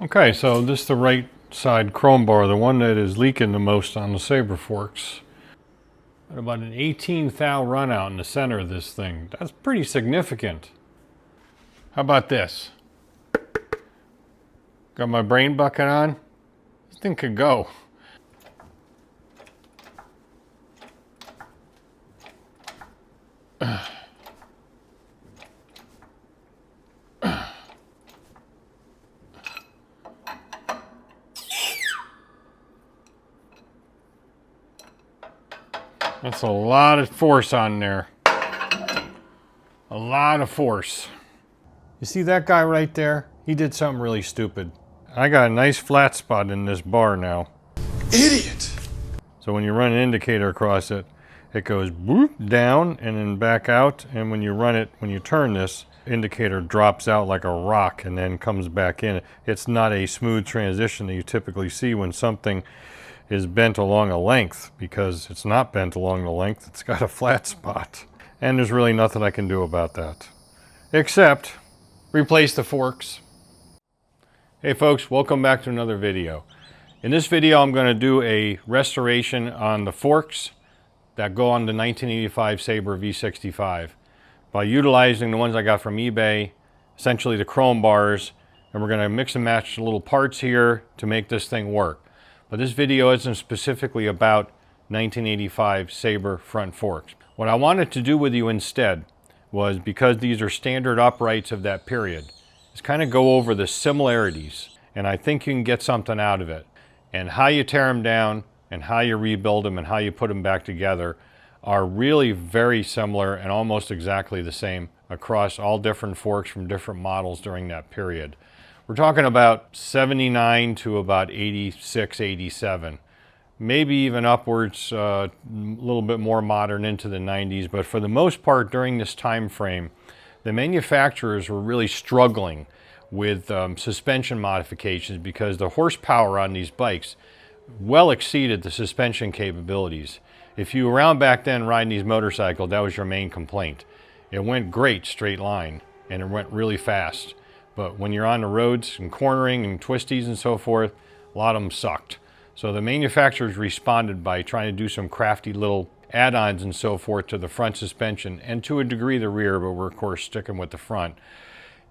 Okay, so this is the right side chrome bar, the one that is leaking the most on the Sabre forks. Got about an 18 thou run out in the center of this thing. That's pretty significant. How about this? Got my brain bucket on. This thing could go. That's a lot of force on there. A lot of force. You see that guy right there? He did something really stupid. I got a nice flat spot in this bar now. Idiot! So when you run an indicator across it, it goes boop down and then back out. And when you run it, when you turn this, indicator drops out like a rock and then comes back in. It's not a smooth transition that you typically see when something is bent along a length, because it's not bent along the length, it's got a flat spot. And there's really nothing I can do about that, except replace the forks. Hey folks, welcome back to another video. In this video I'm going to do a restoration on the forks that go on the 1985 Sabre V65 by utilizing the ones I got from eBay, essentially the chrome bars, and we're going to mix and match the little parts here to make this thing work. But this video isn't specifically about 1985 Sabre front forks. What I wanted to do with you instead was, because these are standard uprights of that period, is kind of go over the similarities, and I think you can get something out of it. And how you tear them down and how you rebuild them and how you put them back together are really very similar and almost exactly the same across all different forks from different models during that period. We're talking about 79 to about 86, 87, maybe even upwards, a little bit more modern into the 90s. But for the most part, during this time frame, the manufacturers were really struggling with suspension modifications because the horsepower on these bikes well exceeded the suspension capabilities. If you were around back then riding these motorcycles, that was your main complaint. It went great straight line and it went really fast. But when you're on the roads and cornering and twisties and so forth, a lot of them sucked. So the manufacturers responded by trying to do some crafty little add-ons and so forth to the front suspension, and to a degree the rear, but we're of course sticking with the front,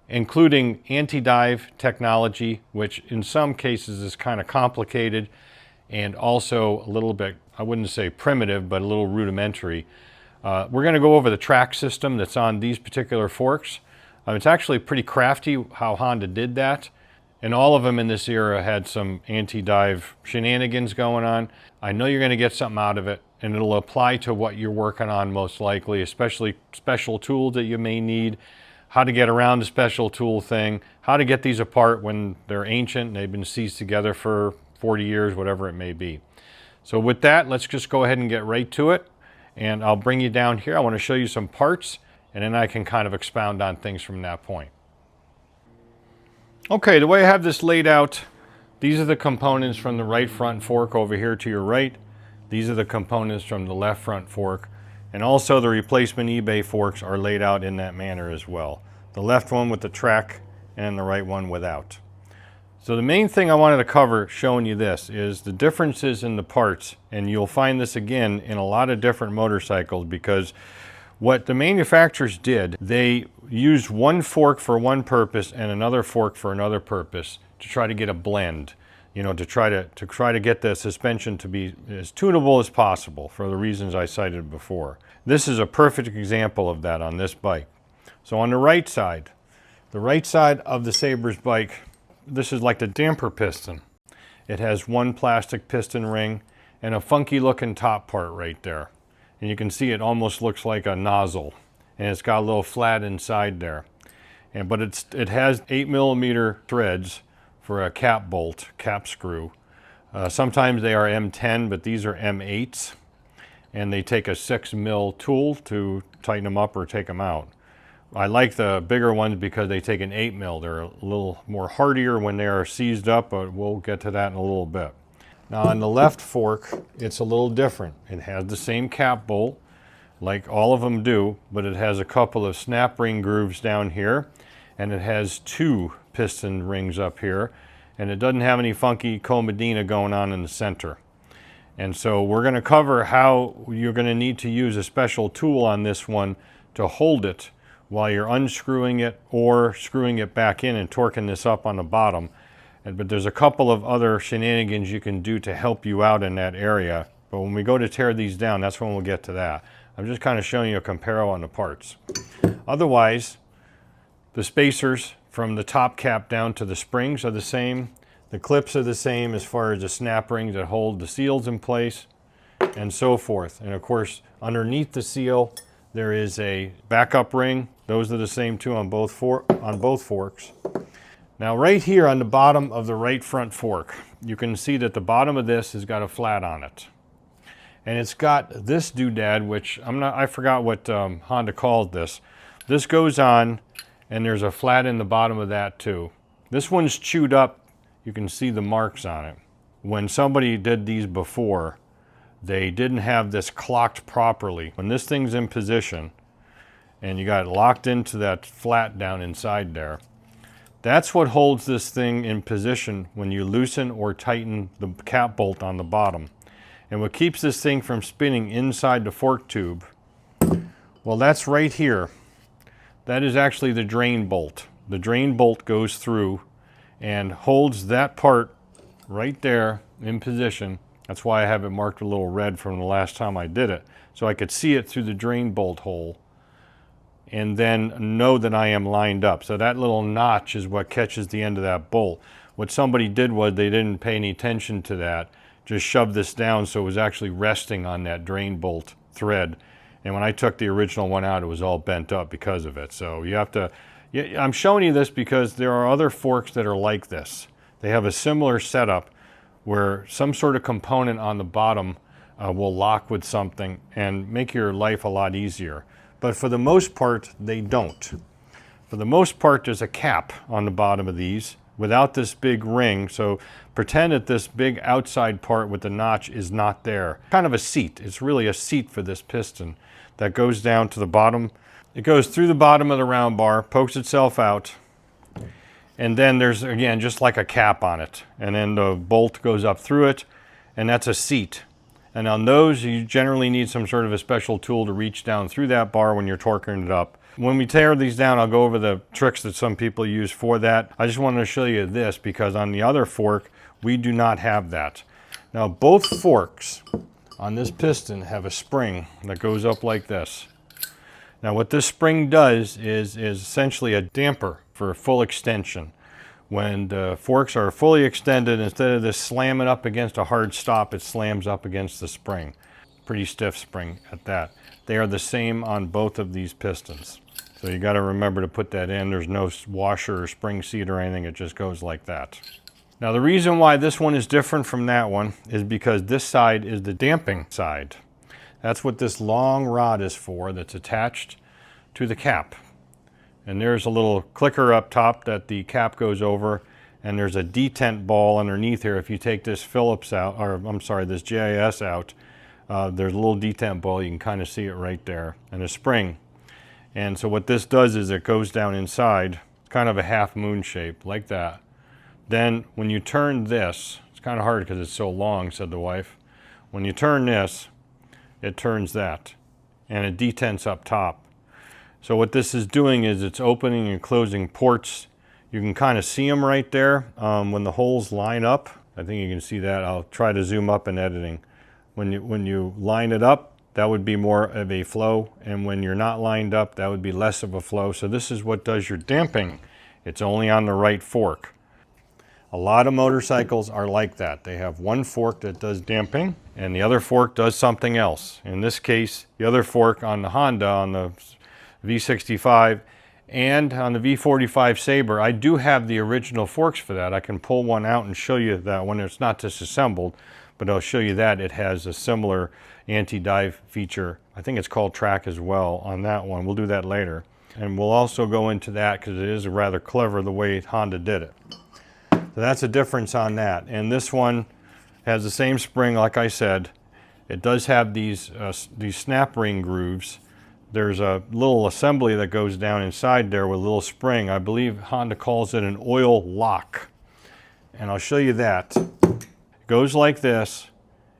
including anti-dive technology, which in some cases is kind of complicated and also a little bit, I wouldn't say primitive, but a little rudimentary. We're going to go over the TRAC system that's on these particular forks. It's actually pretty crafty how Honda did that, and all of them in this era had some anti-dive shenanigans going on. I know you're going to get something out of it, and it'll apply to what you're working on most likely, especially special tools that you may need, how to get around the special tool thing, how to get these apart when they're ancient and they've been seized together for 40 years, whatever it may be. So with that, let's just go ahead and get right to it, and I'll bring you down here. I want to show you some parts, and then I can kind of expound on things from that point. Okay, the way I have this laid out, these are the components from the right front fork over here to your right. These are the components from the left front fork. And also the replacement eBay forks are laid out in that manner as well. The left one with the TRAC and the right one without. So the main thing I wanted to cover showing you this is the differences in the parts. And you'll find this again in a lot of different motorcycles, because what the manufacturers did, they used one fork for one purpose and another fork for another purpose to try to get a blend, you know, to try to get the suspension to be as tunable as possible for the reasons I cited before. This is a perfect example of that on this bike. So on the right side of the Sabre's bike, this is like the damper piston. It has one plastic piston ring and a funky looking top part right there. And you can see it almost looks like a nozzle, and it's got a little flat inside there. But it has 8mm threads for a cap bolt, cap screw. Sometimes they are M10, but these are M8s, and they take a 6mm tool to tighten them up or take them out. I like the bigger ones because they take an 8mm. They're a little more hardier when they are seized up, but we'll get to that in a little bit. Now on the left fork, it's a little different. It has the same cap bolt, like all of them do, but it has a couple of snap ring grooves down here, and it has two piston rings up here, and it doesn't have any funky comedina going on in the center. And so we're going to cover how you're going to need to use a special tool on this one to hold it while you're unscrewing it or screwing it back in and torquing this up on the bottom. But there's a couple of other shenanigans you can do to help you out in that area. But when we go to tear these down, that's when we'll get to that. I'm just kind of showing you a comparo on the parts. Otherwise, the spacers from the top cap down to the springs are the same. The clips are the same as far as the snap rings that hold the seals in place and so forth. And of course, underneath the seal, there is a backup ring. Those are the same too on both forks. Now right here on the bottom of the right front fork, you can see that the bottom of this has got a flat on it. And it's got this doodad, which I forgot what Honda called this. This goes on, and there's a flat in the bottom of that too. This one's chewed up. You can see the marks on it. When somebody did these before, they didn't have this clocked properly. When this thing's in position, and you got it locked into that flat down inside there, that's what holds this thing in position when you loosen or tighten the cap bolt on the bottom. And what keeps this thing from spinning inside the fork tube, well, that's right here. That is actually the drain bolt. The drain bolt goes through and holds that part right there in position. That's why I have it marked a little red from the last time I did it, so I could see it through the drain bolt hole and then know that I am lined up. So that little notch is what catches the end of that bolt. What somebody did was they didn't pay any attention to that, just shoved this down so it was actually resting on that drain bolt thread. And when I took the original one out, it was all bent up because of it. So you have to, I'm showing you this because there are other forks that are like this. They have a similar setup where some sort of component on the bottom will lock with something and make your life a lot easier. But for the most part, they don't. For the most part, there's a cap on the bottom of these without this big ring. So pretend that this big outside part with the notch is not there. Kind of a seat. It's really a seat for this piston that goes down to the bottom. It goes through the bottom of the round bar, pokes itself out, and then there's, again, just like a cap on it. And then the bolt goes up through it, and that's a seat. And on those, you generally need some sort of a special tool to reach down through that bar when you're torquing it up. When we tear these down, I'll go over the tricks that some people use for that. I just wanted to show you this because on the other fork, we do not have that. Now, both forks on this piston have a spring that goes up like this. Now, what this spring does is essentially a damper for full extension. When the forks are fully extended, instead of this slamming up against a hard stop, it slams up against the spring. Pretty stiff spring at that. They are the same on both of these pistons. So you got to remember to put that in. There's no washer or spring seat or anything. It just goes like that. Now the reason why this one is different from that one is because this side is the damping side. That's what this long rod is for that's attached to the cap. And there's a little clicker up top that the cap goes over, and there's a detent ball underneath here. If you take this Phillips out, or I'm sorry, this JIS out, there's a little detent ball. You can kind of see it right there, and a spring. And so what this does is it goes down inside, kind of a half moon shape, like that. Then when you turn this, it's kind of hard because it's so long, said the wife. When you turn this, it turns that, and it detents up top. So what this is doing is it's opening and closing ports. You can kind of see them right there when the holes line up. I think you can see that. I'll try to zoom up in editing. When you line it up, that would be more of a flow, and when you're not lined up, that would be less of a flow. So this is what does your damping. It's only on the right fork. A lot of motorcycles are like that. They have one fork that does damping, and the other fork does something else. In this case, the other fork on the Honda, on the V65 and on the V45 Sabre, I do have the original forks for that. I can pull one out and show you that when it's not disassembled, but I'll show you that it has a similar anti-dive feature. I think it's called TRAC as well on that one. We'll do that later. And we'll also go into that because it is rather clever the way Honda did it. So that's a difference on that. And this one has the same spring, like I said. It does have these snap ring grooves. There's a little assembly that goes down inside there with a little spring. I believe Honda calls it an oil lock. and I'll show you that. It goes like this,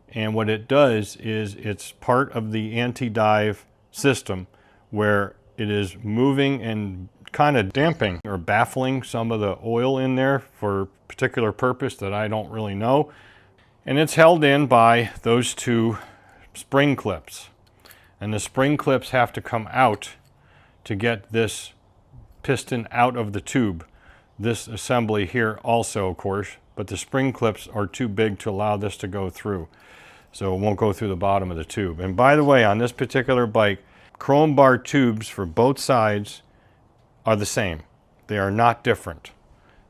and what it does is it's part of the anti-dive system where it is moving and kind of damping or baffling some of the oil in there for a particular purpose that I don't really know. And it's held in by those two spring clips. And the spring clips have to come out to get this piston out of the tube. This assembly here also, of course, but the spring clips are too big to allow this to go through. So it won't go through the bottom of the tube. And by the way, on this particular bike, chrome bar tubes for both sides are the same. They are not different.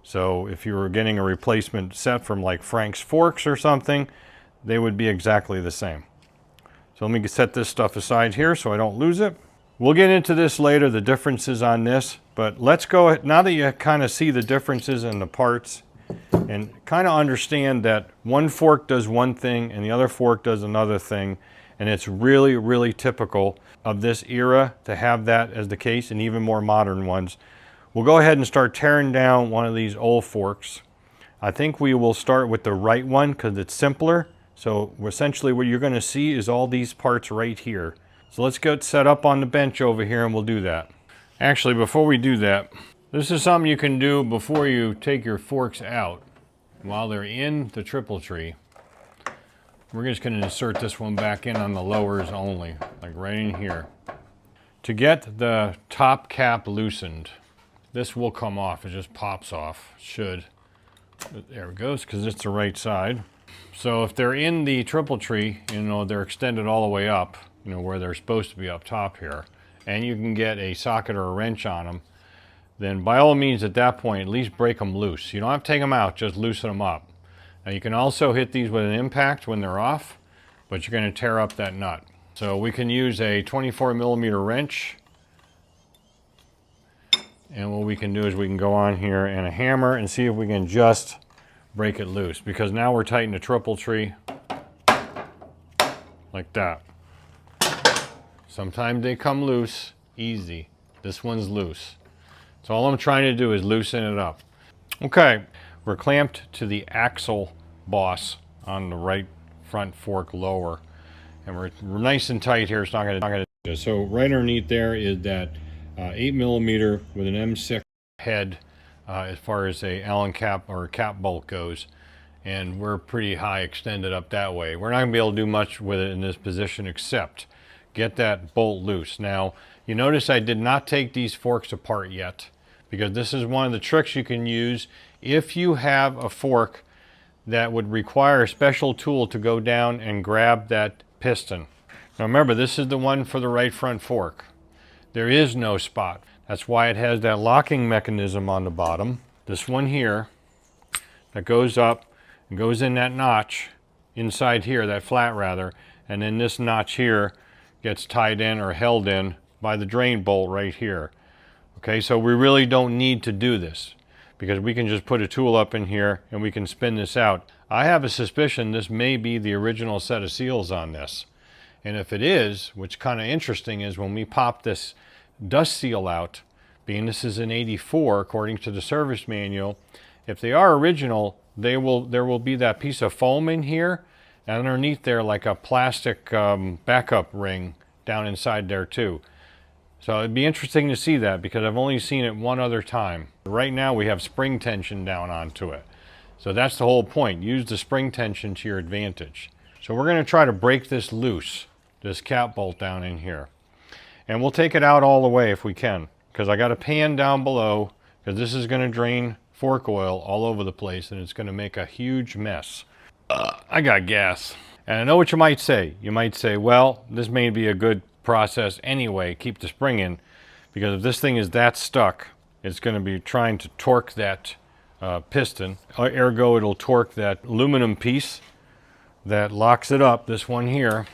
So if you were getting a replacement set from like Frank's Forks or something, they would be exactly the same. So let me set this stuff aside here so I don't lose it. We'll get into this later, the differences on this, but let's go, now that you kind of see the differences in the parts and kind of understand that one fork does one thing and the other fork does another thing, and it's really, really typical of this era to have that as the case, and even more modern ones. We'll go ahead and start tearing down one of these old forks. I think we will start with the right one because it's simpler. So essentially what you're going to see is all these parts right here. So let's get set up on the bench over here and we'll do that. Actually, before we do that, this is something you can do before you take your forks out. While they're in the triple tree, we're just going to insert this one back in on the lowers only, like right in here. To get the top cap loosened, this will come off. It just pops off. It should. There it goes, because it's the right side. So if they're in the triple tree, you know, they're extended all the way up, you know, where they're supposed to be up top here, and you can get a socket or a wrench on them, then by all means at that point, at least break them loose. You don't have to take them out, just loosen them up. Now you can also hit these with an impact when they're off, but you're going to tear up that nut. So we can use a 24mm wrench, and what we can do is we can go on here and a hammer and see if we can just break it loose, because now we're tightening the triple tree like that. Sometimes they come loose easy. This one's loose. So all I'm trying to do is loosen it up. Okay, we're clamped to the axle boss on the right front fork lower, and we're nice and tight here. It's not gonna. So right underneath there is that 8mm with an M6 head. As far as a Allen cap or cap bolt goes, and we're pretty high extended up that way. We're not going to be able to do much with it in this position except get that bolt loose. Now you notice I did not take these forks apart yet, because this is one of the tricks you can use if you have a fork that would require a special tool to go down and grab that piston. Now remember, this is the one for the right front fork. There is no spot. That's why it has that locking mechanism on the bottom. This one here that goes up and goes in that notch inside here, that flat rather, and then this notch here gets tied in or held in by the drain bolt right here. Okay, so we really don't need to do this because we can just put a tool up in here and we can spin this out. I have a suspicion this may be the original set of seals on this. And if it is, which kind of interesting is when we pop this dust seal out, being this is an 84 according to the service manual, if they are original, there will be that piece of foam in here, and underneath there like a plastic backup ring down inside there too. So it'd be interesting to see that because I've only seen it one other time. Right now we have spring tension down onto it. So that's the whole point. Use the spring tension to your advantage. So we're going to try to break this loose, this cap bolt down in here. And we'll take it out all the way if we can, because I got a pan down below, because this is going to drain fork oil all over the place and it's going to make a huge mess. I got gas. And I know what you might say. You might say, well, this may be a good process anyway, keep the spring in, because if this thing is that stuck, it's going to be trying to torque that piston. Ergo, it'll torque that aluminum piece that locks it up, this one here.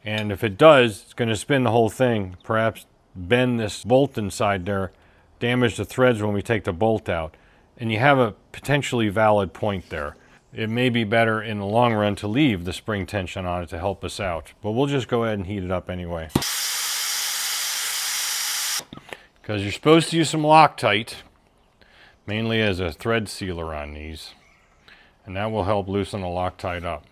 And if it does, it's going to spin the whole thing, perhaps bend this bolt inside there, damage the threads when we take the bolt out. And you have a potentially valid point there. It may be better in the long run to leave the spring tension on it to help us out. But we'll just go ahead and heat it up anyway. Because you're supposed to use some Loctite, mainly as a thread sealer on these, and that will help loosen the Loctite up.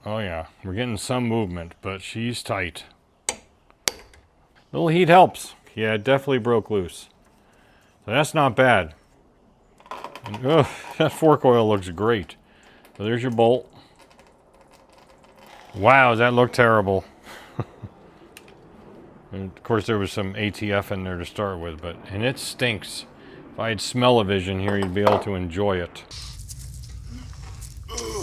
Oh yeah, we're getting some movement, but she's tight. Little heat helps. Yeah, it definitely broke loose. So that's not bad. And, that fork oil looks great. So there's your bolt. Wow, does that look terrible? And of course there was some ATF in there to start with, and it stinks. If I had smell-o-vision here, you'd be able to enjoy it.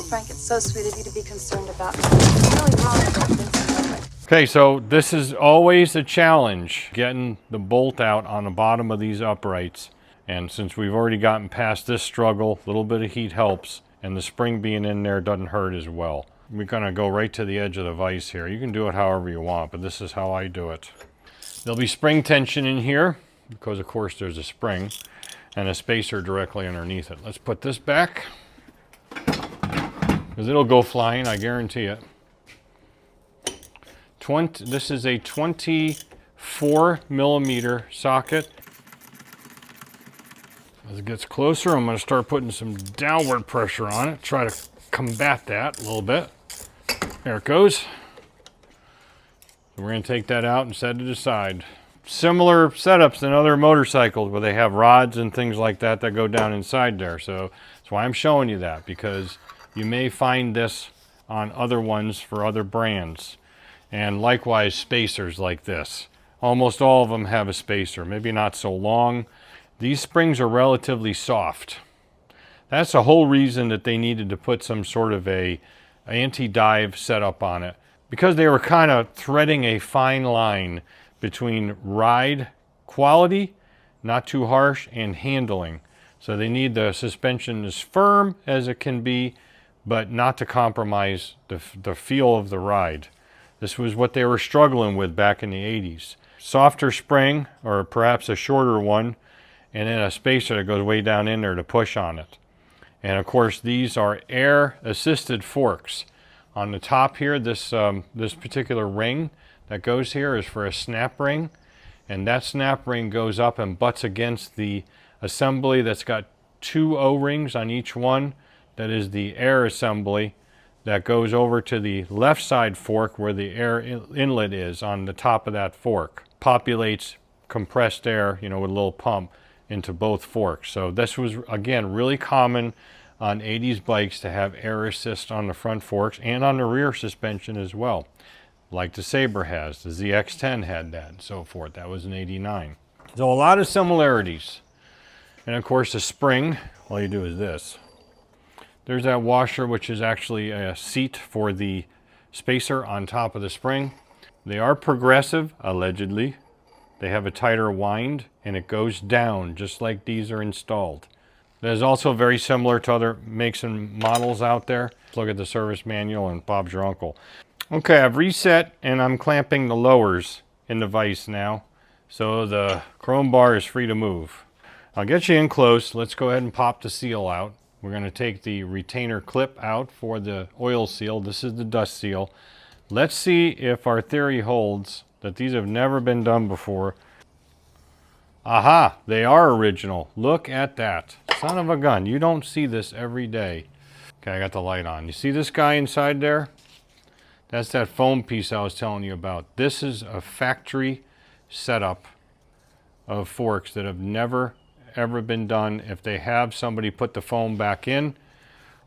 Frank, it's so sweet of you to be concerned about me. I'm really wrong about Vincent. Okay, so this is always a challenge, getting the bolt out on the bottom of these uprights. And since we've already gotten past this struggle, a little bit of heat helps, and the spring being in there doesn't hurt as well. We're gonna go right to the edge of the vise here. You can do it however you want, but this is how I do it. There'll be spring tension in here, because of course there's a spring, and a spacer directly underneath it. Let's put this back, because it'll go flying, I guarantee it. This is a 24 millimeter socket. As it gets closer, I'm going to start putting some downward pressure on it, try to combat that a little bit. There it goes. So we're going to take that out and set it aside. Similar setups than other motorcycles where they have rods and things like that that go down inside there. So that's why I'm showing you that, because you may find this on other ones for other brands. And likewise, spacers like this. Almost all of them have a spacer, maybe not so long. These springs are relatively soft. That's the whole reason that they needed to put some sort of a anti-dive setup on it, because they were kind of threading a fine line between ride quality, not too harsh, and handling. So they need the suspension as firm as it can be, but not to compromise the feel of the ride. This was what they were struggling with back in the 80s. Softer spring, or perhaps a shorter one, and then a spacer that goes way down in there to push on it. And of course, these are air-assisted forks. On the top here, this particular ring that goes here is for a snap ring, and that snap ring goes up and butts against the assembly that's got 2 O-rings on each one. That is the air assembly that goes over to the left side fork where the air inlet is on the top of that fork. Populates compressed air, with a little pump into both forks. So this was, again, really common on 80s bikes to have air assist on the front forks and on the rear suspension as well. Like the Sabre has, the ZX-10 had that and so forth. That was in 89. So a lot of similarities. And of course the spring, all you do is this. There's that washer, which is actually a seat for the spacer on top of the spring. They are progressive, allegedly. They have a tighter wind, and it goes down just like these are installed. That is also very similar to other makes and models out there. Let's look at the service manual, and Bob's your uncle. Okay, I've reset, and I'm clamping the lowers in the vise now, so the chrome bar is free to move. I'll get you in close. Let's go ahead and pop the seal out. We're going to take the retainer clip out for the oil seal. This is the dust seal. Let's see if our theory holds that these have never been done before. Aha, they are original. Look at that. Son of a gun. You don't see this every day. Okay, I got the light on. You see this guy inside there? That's that foam piece I was telling you about. This is a factory setup of forks that have never ever been done. If they have, somebody put the foam back in.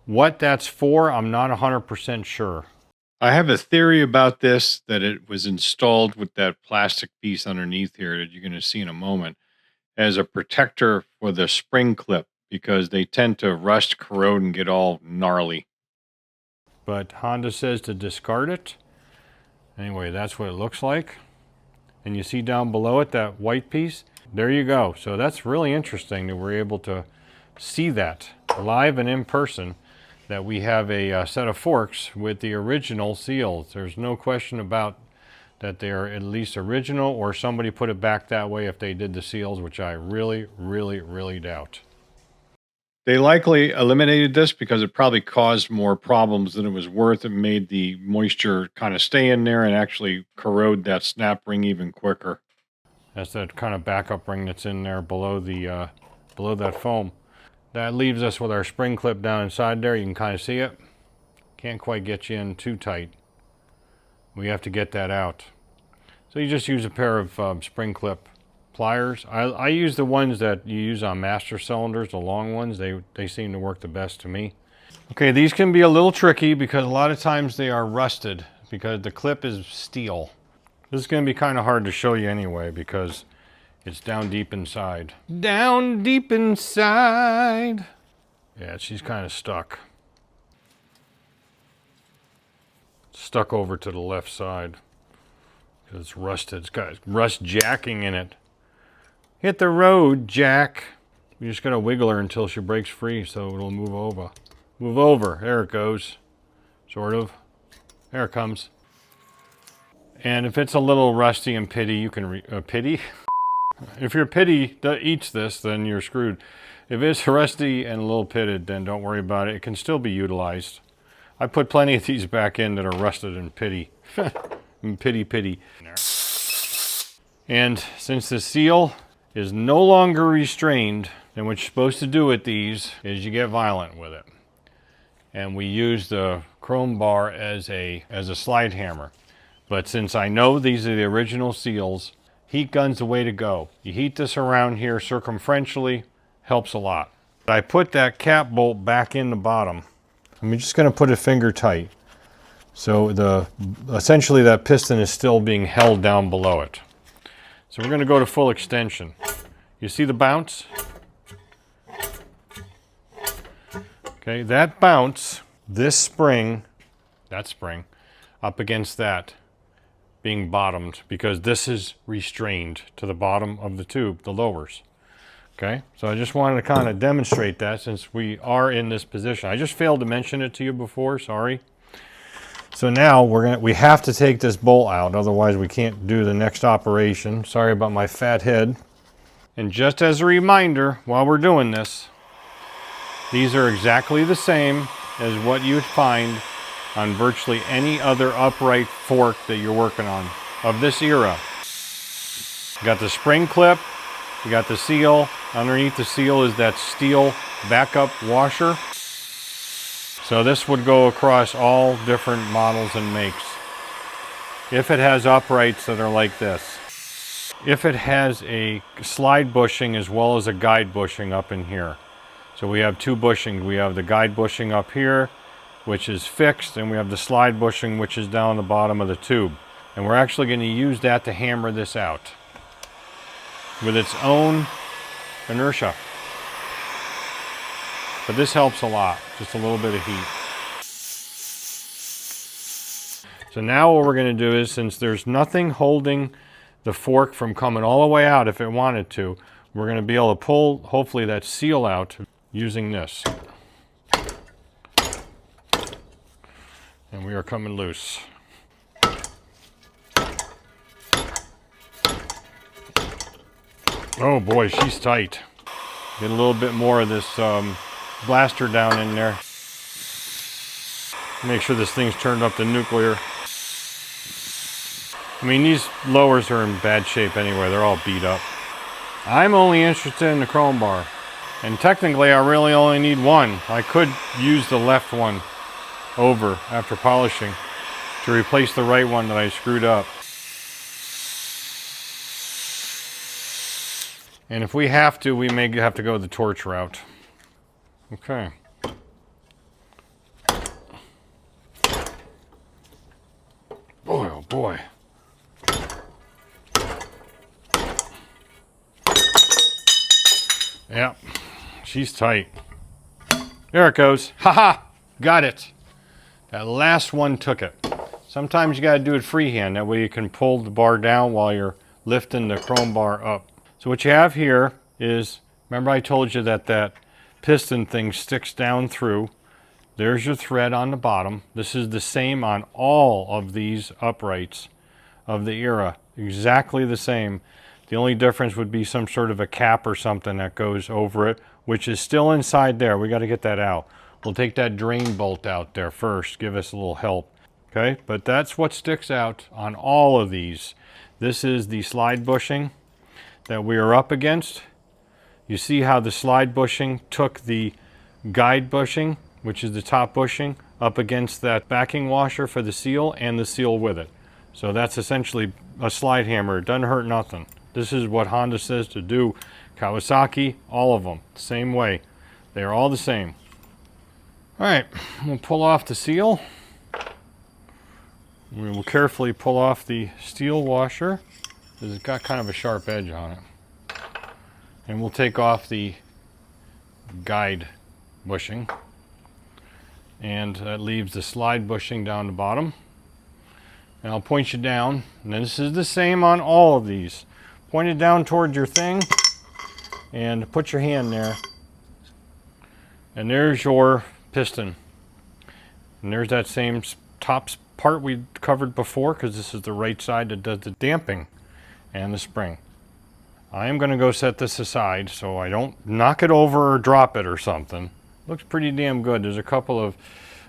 What that's for, I'm not 100% sure. I have a theory about this, that it was installed with that plastic piece underneath here that you're going to see in a moment as a protector for the spring clip, because they tend to rust, corrode, and get all gnarly. But Honda says to discard it. Anyway, that's what it looks like. And you see down below it, that white piece? There you go. So that's really interesting that we're able to see that live and in person, that we have a set of forks with the original seals. There's no question about that they are at least original, or somebody put it back that way if they did the seals, which I really, really, really doubt. They likely eliminated this because it probably caused more problems than it was worth. It made the moisture kind of stay in there and actually corrode that snap ring even quicker. That's that kind of backup ring that's in there below the below that foam. That leaves us with our spring clip down inside there. You can kind of see it. Can't quite get you in too tight. We have to get that out. So you just use a pair of spring clip pliers. I use the ones that you use on master cylinders, the long ones. They seem to work the best to me. Okay, these can be a little tricky because a lot of times they are rusted because the clip is steel. This is going to be kind of hard to show you anyway because it's down deep inside. Down deep inside. Yeah, she's kind of stuck. Stuck over to the left side. Because it's rusted. It's got rust jacking in it. Hit the road, Jack. We just got to wiggle her until she breaks free so it'll move over. Move over. There it goes. Sort of. There it comes. And if it's a little rusty and pitty, you can pitty? If your pitty eats this, then you're screwed. If it's rusty and a little pitted, then don't worry about it. It can still be utilized. I put plenty of these back in that are rusted and pitty. And pitty. And since the seal is no longer restrained, then what you're supposed to do with these is you get violent with it. And we use the chrome bar as a slide hammer. But since I know these are the original seals, heat gun's the way to go. You heat this around here circumferentially, helps a lot. I put that cap bolt back in the bottom. I'm just going to put it finger tight. So essentially that piston is still being held down below it. So we're going to go to full extension. You see the bounce? Okay, that bounce, this spring, that spring, up against that, being bottomed because this is restrained to the bottom of the tube, the lowers. Okay, so I just wanted to kind of demonstrate that since we are in this position. I just failed to mention it to you before, sorry. So now we have to take this bolt out, otherwise we can't do the next operation. Sorry about my fat head. And just as a reminder, while we're doing this, these are exactly the same as what you'd find on virtually any other upright fork that you're working on of this era. You got the spring clip, you got the seal. Underneath the seal is that steel backup washer. So this would go across all different models and makes. If it has uprights that are like this. If it has a slide bushing as well as a guide bushing up in here. So we have two bushings. We have the guide bushing up here, which is fixed, and we have the slide bushing, which is down the bottom of the tube. And we're actually going to use that to hammer this out with its own inertia. But this helps a lot, just a little bit of heat. So now what we're going to do is, since there's nothing holding the fork from coming all the way out if it wanted to, we're going to be able to pull, hopefully, that seal out using this. And we are coming loose. Oh boy, she's tight. Get a little bit more of this blaster down in there. Make sure this thing's turned up to nuclear. I mean, these lowers are in bad shape anyway. They're all beat up. I'm only interested in the chrome bar. And technically, I really only need one. I could use the left one over after polishing to replace the right one that I screwed up. And if we have to, we may have to go the torch route. Okay. Boy, oh boy. Yep, she's tight. There it goes. Haha, got it. That last one took it. Sometimes you gotta do it freehand. That way you can pull the bar down while you're lifting the chrome bar up. So what you have here is, remember I told you that that piston thing sticks down through. There's your thread on the bottom. This is the same on all of these uprights of the era. Exactly the same. The only difference would be some sort of a cap or something that goes over it, which is still inside there. We got to get that out. We'll take that drain bolt out there first, give us a little help. Okay, but that's what sticks out on all of these. This is the slide bushing. that we are up against. You see how the slide bushing took the guide bushing, which is the top bushing, up against that backing washer for the seal and the seal with it. So that's essentially a slide hammer. It doesn't hurt nothing. This is what Honda says to do. Kawasaki, all of them, same way. They are all the same. All right, we'll pull off the seal. We will carefully pull off the steel washer because it's got kind of a sharp edge on it. And we'll take off the guide bushing. And that leaves the slide bushing down the bottom. And I'll point you down. And this is the same on all of these. Point it down towards your thing and put your hand there. And there's your piston. And there's that same top part we covered before, because this is the right side that does the damping and the spring. I am going to go set this aside so I don't knock it over or drop it or something. Looks pretty damn good. There's a couple of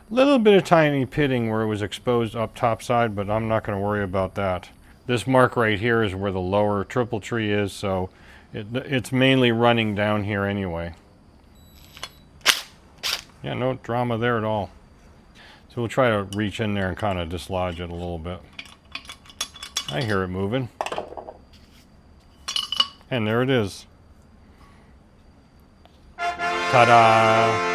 little bit of tiny pitting where it was exposed up top side, but I'm not going to worry about that. This mark right here is where the lower triple tree is, so it's mainly running down here anyway. Yeah, no drama there at all. So we'll try to reach in there and kind of dislodge it a little bit. I hear it moving. And there it is. Ta-da!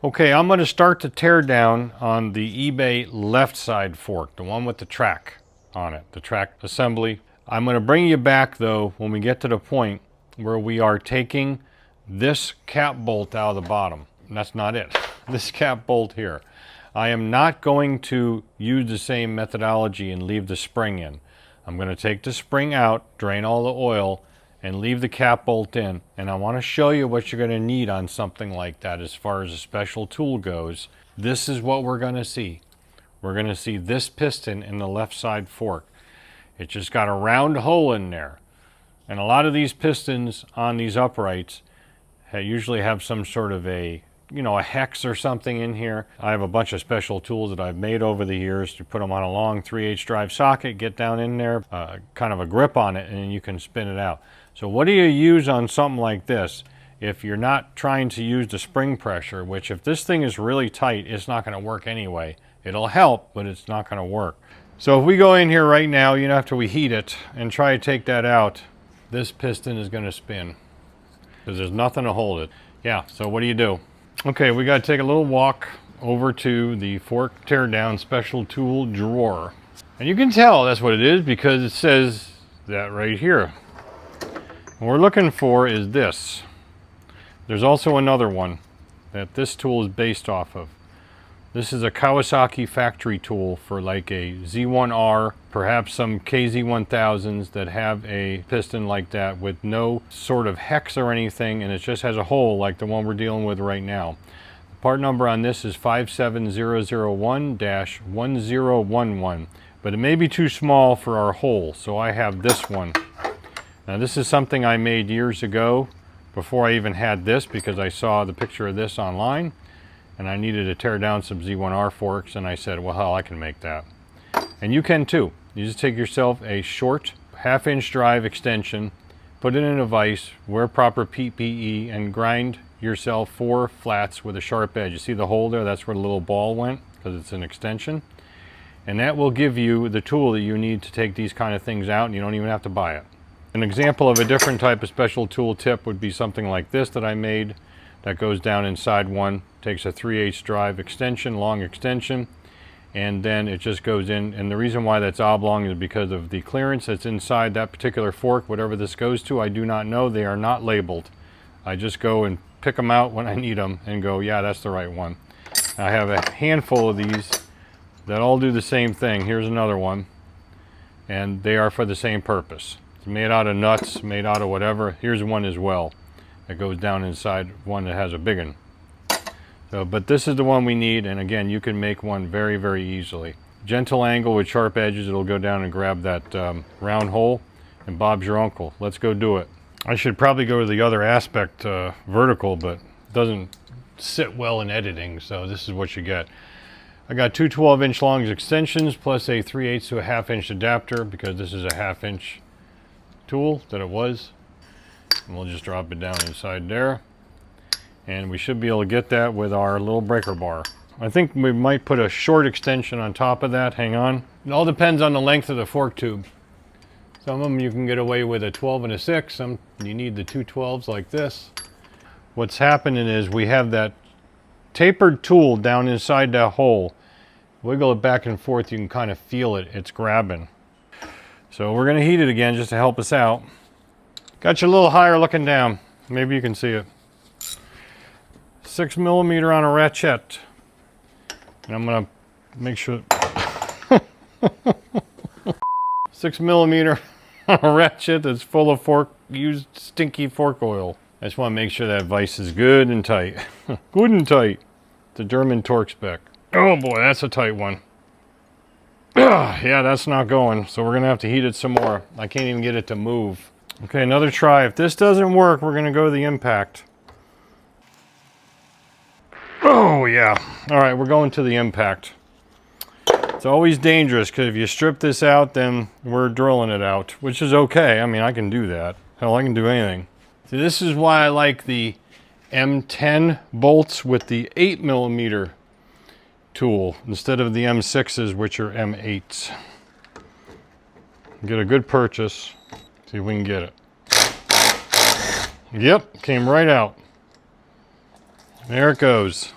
Okay, I'm going to start the tear down on the eBay left side fork, the one with the TRAC on it, the TRAC assembly. I'm going to bring you back though when we get to the point where we are taking this cap bolt out of the bottom. And that's not it. This cap bolt here. I am not going to use the same methodology and leave the spring in. I'm going to take the spring out, drain all the oil, and leave the cap bolt in. And I want to show you what you're going to need on something like that as far as a special tool goes. This is what we're going to see. We're going to see this piston in the left side fork. It just got a round hole in there. And a lot of these pistons on these uprights usually have some sort of a hex or something in here. I have a bunch of special tools that I've made over the years to put them on a long 3/8 drive socket, get down in there, kind of a grip on it, and you can spin it out. So what do you use on something like this if you're not trying to use the spring pressure, which if this thing is really tight, it's not going to work anyway. It'll help, but it's not going to work. So if we go in here right now, after we heat it, and try to take that out, this piston is going to spin because there's nothing to hold it. Yeah, so what do? Okay, we got to take a little walk over to the fork teardown special tool drawer. And you can tell that's what it is because it says that right here. What we're looking for is this. There's also another one that this tool is based off of. This is a Kawasaki factory tool for like a Z1R, perhaps some KZ1000s that have a piston like that with no sort of hex or anything, and it just has a hole like the one we're dealing with right now. The part number on this is 57001-1011, but it may be too small for our hole, so I have this one. Now this is something I made years ago before I even had this because I saw the picture of this online. And I needed to tear down some Z1R forks, and I said, well, hell, I can make that. And you can too. You just take yourself a short 1/2-inch drive extension, put it in a vise, wear proper PPE, and grind yourself 4 flats with a sharp edge. You see the hole there? That's where the little ball went, because it's an extension. And that will give you the tool that you need to take these kind of things out, and you don't even have to buy it. An example of a different type of special tool tip would be something like this that I made that goes down inside one, takes a 3/8 drive extension, long extension, and then it just goes in. And the reason why that's oblong is because of the clearance that's inside that particular fork. Whatever this goes to, I do not know. They are not labeled. I just go and pick them out when I need them and go, yeah, that's the right one. I have a handful of these that all do the same thing. Here's another one, and they are for the same purpose. It's made out of nuts, made out of whatever. Here's one as well that goes down inside one that has a big one. So, but this is the one we need, and again, you can make one very, very easily. Gentle angle with sharp edges, it'll go down and grab that round hole, and Bob's your uncle. Let's go do it. I should probably go to the other aspect, vertical, but it doesn't sit well in editing, so this is what you get. I got 2 12-inch long extensions plus a 3/8 to a 1/2-inch adapter because this is a 1/2-inch tool that it was. And we'll just drop it down inside there. And we should be able to get that with our little breaker bar. I think we might put a short extension on top of that. Hang on. It all depends on the length of the fork tube. Some of them you can get away with a 12 and a 6. Some you need the two 12s like this. What's happening is we have that tapered tool down inside that hole. Wiggle it back and forth, you can kind of feel it. It's grabbing. So we're going to heat it again just to help us out. Got you a little higher looking down. Maybe you can see it. 6 millimeter on a ratchet. And I'm going to make sure 6 millimeter on a ratchet that's full of used stinky fork oil. I just want to make sure that vise is good and tight. Good and tight. The German torque spec. Oh boy, that's a tight one. Yeah, that's not going. So we're going to have to heat it some more. I can't even get it to move. Okay, another try. If this doesn't work, we're going to go to the impact. Oh yeah. All right, we're going to the impact. It's always dangerous because if you strip this out, then we're drilling it out, which is okay. I mean, I can do that. Hell, I can do anything. See, this is why I like the M10 bolts with the 8 millimeter tool instead of the M6s, which are M8s. Get a good purchase. See if we can get it. Yep, came right out. There it goes.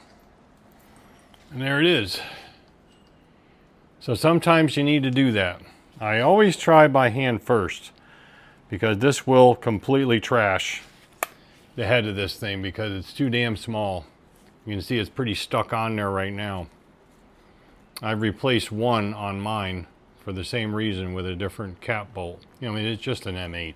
And there it is. So sometimes you need to do that. I always try by hand first because this will completely trash the head of this thing because it's too damn small. You can see it's pretty stuck on there right now. I've replaced one on mine for the same reason with a different cap bolt. You know, I mean, it's just an M8.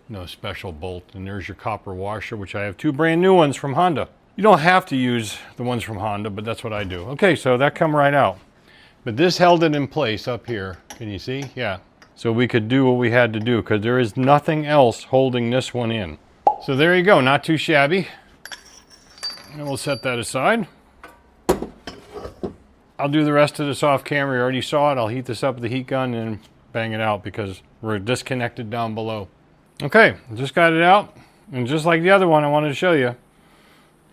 No special bolt. And there's your copper washer, which I have two brand new ones from Honda. You don't have to use the ones from Honda, but that's what I do. Okay, so that come right out. But this held it in place up here. Can you see? Yeah. So we could do what we had to do because there is nothing else holding this one in. So there you go, not too shabby. And we'll set that aside. I'll do the rest of this off camera. You already saw it. I'll heat this up with the heat gun and bang it out because we're disconnected down below. Okay, just got it out. And just like the other one I wanted to show you,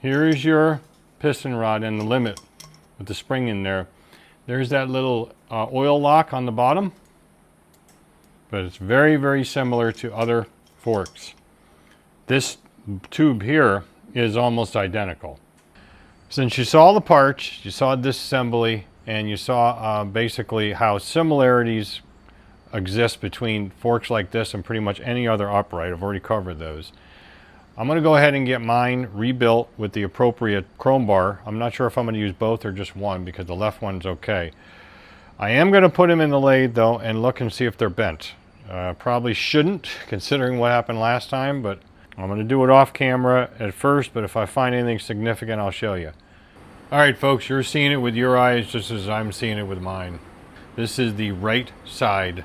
here is your piston rod and the limit with the spring in there. There's that little oil lock on the bottom, but it's very, very similar to other forks. This tube here is almost identical. Since you saw the parts, you saw disassembly, and you saw basically how similarities exist between forks like this and pretty much any other upright. I've already covered those. I'm going to go ahead and get mine rebuilt with the appropriate chrome bar. I'm not sure if I'm going to use both or just one because the left one's okay. I am going to put them in the lathe though and look and see if they're bent. Probably shouldn't considering what happened last time, but I'm going to do it off camera at first, but if I find anything significant, I'll show you. All right, folks, you're seeing it with your eyes just as I'm seeing it with mine. This is the right side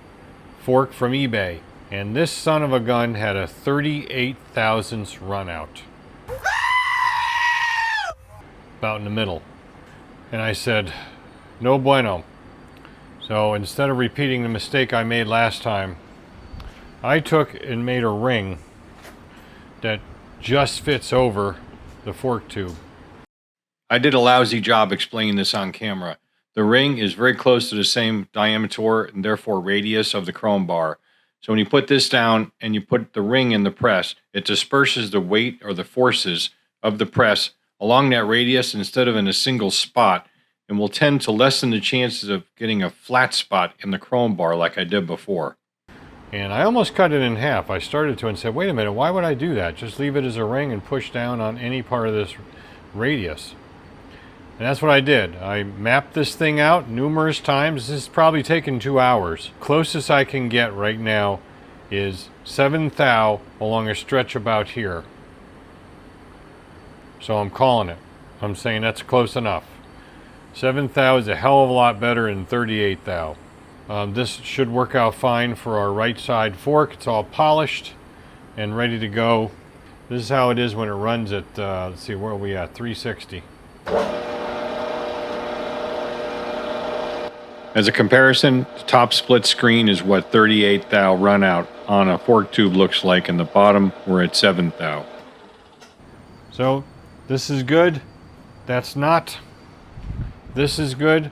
fork from eBay, and this son of a gun had a 38 thousandths run out. About in the middle. And I said, no bueno. So instead of repeating the mistake I made last time, I took and made a ring that just fits over the fork tube. I did a lousy job explaining this on camera. The ring is very close to the same diameter and therefore radius of the chrome bar. So when you put this down and you put the ring in the press, it disperses the weight or the forces of the press along that radius instead of in a single spot, and will tend to lessen the chances of getting a flat spot in the chrome bar like I did before. And I almost cut it in half. I started to and said, wait a minute, why would I do that? Just leave it as a ring and push down on any part of this radius. And that's what I did. I mapped this thing out numerous times. This is probably taken 2 hours. Closest I can get right now is 7 thou along a stretch about here. So I'm calling it. I'm saying that's close enough. 7 thou is a hell of a lot better than 38 thou. This should work out fine for our right side fork. It's all polished and ready to go. This is how it is when it runs at, let's see, where are we at? 360. As a comparison, the top split screen is what 38 thou run out on a fork tube looks like, and the bottom we're at 7 thou. So this is good, that's not, this is good.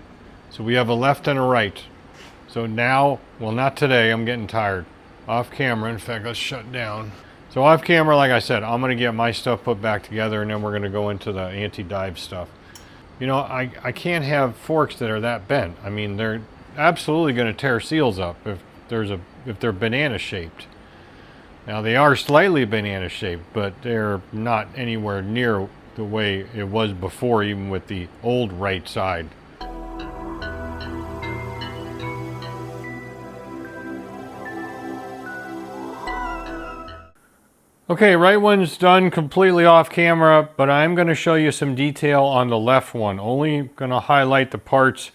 So we have a left and a right. So now, well, not today, I'm getting tired. Off camera, in fact, let's shut down. So off camera, like I said, I'm gonna get my stuff put back together and then we're gonna go into the anti-dive stuff. You know, I can't have forks that are that bent. I mean, they're absolutely gonna tear seals up if they're banana shaped. Now they are slightly banana shaped, but they're not anywhere near the way it was before, even with the old right side. Okay, right one's done completely off camera, but I'm going to show you some detail on the left one. Only going to highlight the parts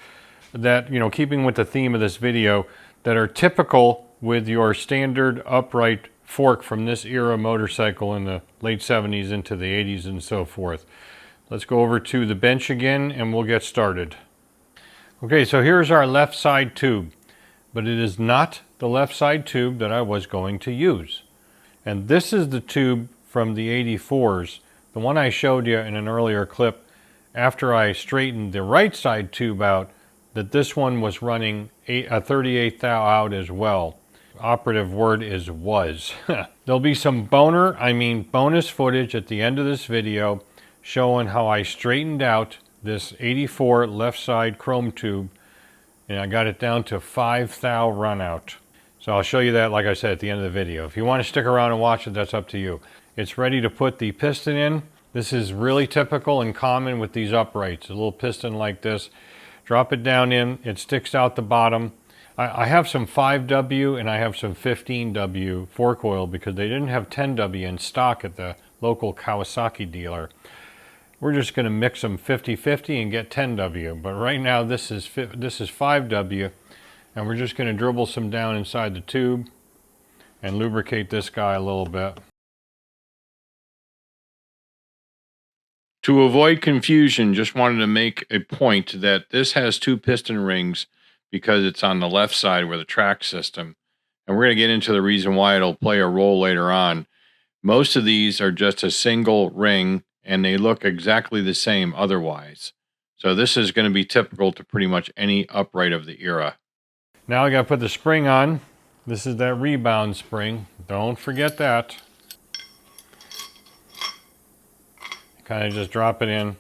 that, you know, keeping with the theme of this video, that are typical with your standard upright fork from this era motorcycle in the late 70s into the 80s and so forth. Let's go over to the bench again and we'll get started. Okay, so here's our left side tube, but it is not the left side tube that I was going to use. And this is the tube from the 84s, the one I showed you in an earlier clip after I straightened the right side tube out, that this one was running a 38 thou out as well. Operative word is was. There'll be some bonus footage at the end of this video showing how I straightened out this 84 left side chrome tube and I got it down to 5 thou run out. So I'll show you that, like I said, at the end of the video. If you want to stick around and watch it, that's up to you. It's ready to put the piston in. This is really typical and common with these uprights. A little piston like this. Drop it down in. It sticks out the bottom. I have some 5W and I have some 15W fork oil because they didn't have 10W in stock at the local Kawasaki dealer. We're just going to mix them 50-50 and get 10W. But right now this is 5W. And we're just going to dribble some down inside the tube and lubricate this guy a little bit. To avoid confusion, just wanted to make a point that this has 2 piston rings because it's on the left side with a TRAC system. And we're going to get into the reason why it'll play a role later on. Most of these are just a single ring and they look exactly the same otherwise. So this is going to be typical to pretty much any upright of the era. Now I got to put the spring on. This is that rebound spring. Don't forget that. Kind of just drop it in.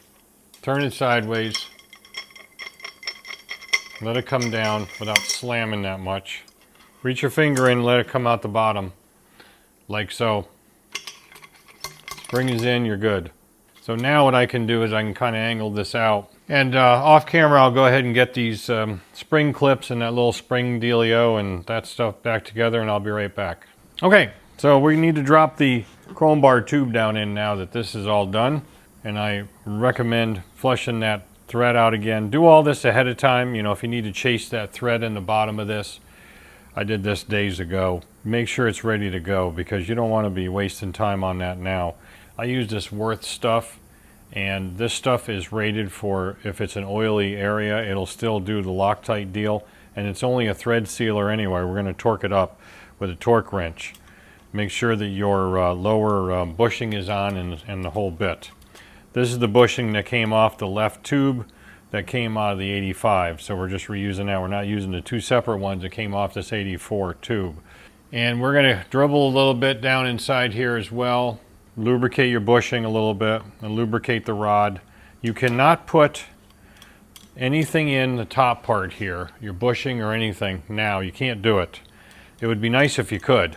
Turn it sideways. Let it come down without slamming that much. Reach your finger in and let it come out the bottom. Like so. Spring is in, you're good. So now what I can do is I can kind of angle this out. And off camera, I'll go ahead and get these spring clips and that little spring dealio and that stuff back together and I'll be right back. Okay, so we need to drop the chrome bar tube down in now that this is all done. And I recommend flushing that thread out again. Do all this ahead of time. You know, if you need to chase that thread in the bottom of this, I did this days ago. Make sure it's ready to go because you don't want to be wasting time on that now. I use this Worth stuff. And this stuff is rated for, if it's an oily area, it'll still do the Loctite deal. And it's only a thread sealer anyway. We're going to torque it up with a torque wrench. Make sure that your lower bushing is on and the whole bit. This is the bushing that came off the left tube that came out of the 85. So we're just reusing that. We're not using the 2 separate ones that came off this 84 tube. And we're going to dribble a little bit down inside here as well. Lubricate your bushing a little bit and lubricate the rod. You cannot put anything in the top part here, your bushing or anything now. You can't do it. It would be nice if you could,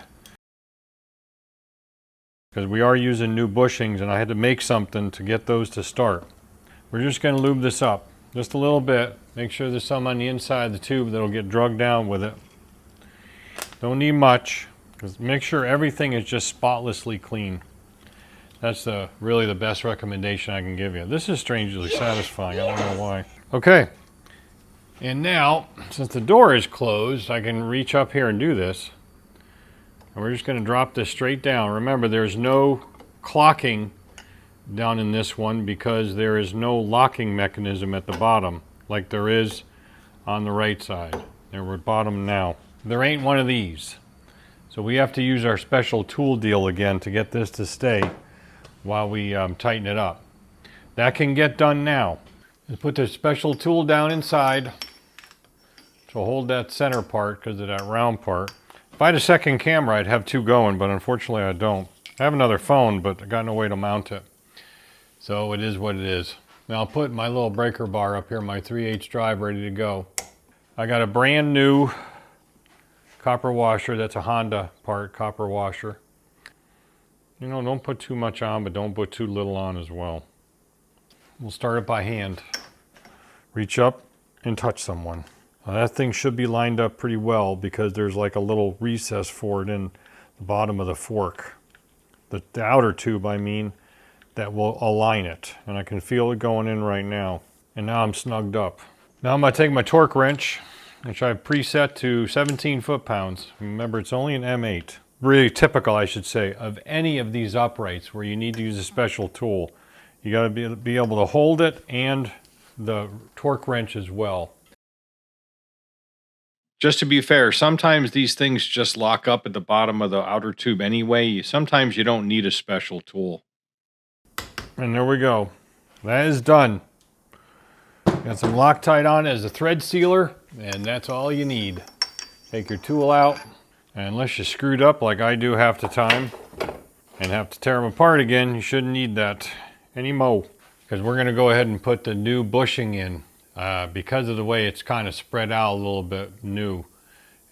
because we are using new bushings and I had to make something to get those to start. We're just going to lube this up just a little bit. Make sure there's some on the inside of the tube that'll get drugged down with it. Don't need much, because make sure everything is just spotlessly clean. That's really the best recommendation I can give you. This is strangely satisfying. I don't know why. Okay. And now, since the door is closed, I can reach up here and do this. And we're just going to drop this straight down. Remember, there's no clocking down in this one because there is no locking mechanism at the bottom like there is on the right side. And we're bottom now. There ain't one of these. So we have to use our special tool deal again to get this to stay while we tighten it up. That can get done now. Just put the special tool down inside to hold that center part because of that round part. If I had a second camera, I'd have two going, but unfortunately I don't. I have another phone, but I got no way to mount it. So it is what it is. Now I'll put my little breaker bar up here, my 3/8 drive ready to go. I got a brand new copper washer. That's a Honda part copper washer. You know, don't put too much on, but don't put too little on as well. We'll start it by hand. Reach up and touch someone. Now that thing should be lined up pretty well because there's like a little recess for it in the bottom of the fork. The outer tube, I mean, that will align it. And I can feel it going in right now. And now I'm snugged up. Now I'm going to take my torque wrench, which I've preset to 17 foot-pounds. Remember, it's only an M8. Really typical, I should say, of any of these uprights where you need to use a special tool. You got to be able to hold it and the torque wrench as well. Just to be fair, sometimes these things just lock up at the bottom of the outer tube anyway. Sometimes you don't need a special tool. And there we go. That is done. Got some Loctite on as a thread sealer, and that's all you need. Take your tool out, and unless you're screwed up like I do half the time and have to tear them apart again, you shouldn't need that anymore. Because we're going to go ahead and put the new bushing in. Because of the way it's kind of spread out a little bit new,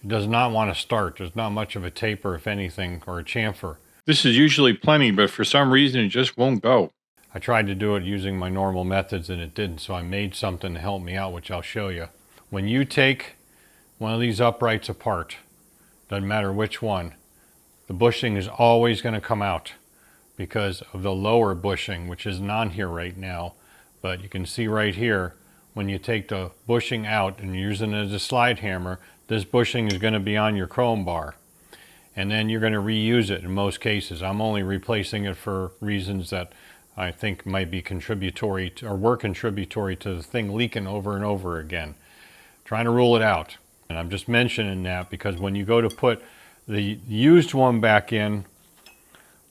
it does not want to start. There's not much of a taper, if anything, or a chamfer. This is usually plenty, but for some reason it just won't go. I tried to do it using my normal methods and it didn't, so I made something to help me out, which I'll show you. When you take one of these uprights apart, doesn't matter which one, the bushing is always going to come out because of the lower bushing, which isn't on here right now. But you can see right here, when you take the bushing out and you're using it as a slide hammer, this bushing is going to be on your chrome bar. And then you're going to reuse it in most cases. I'm only replacing it for reasons that I think might be contributory to, or were contributory to the thing leaking over and over again. Trying to rule it out. And I'm just mentioning that because when you go to put the used one back in,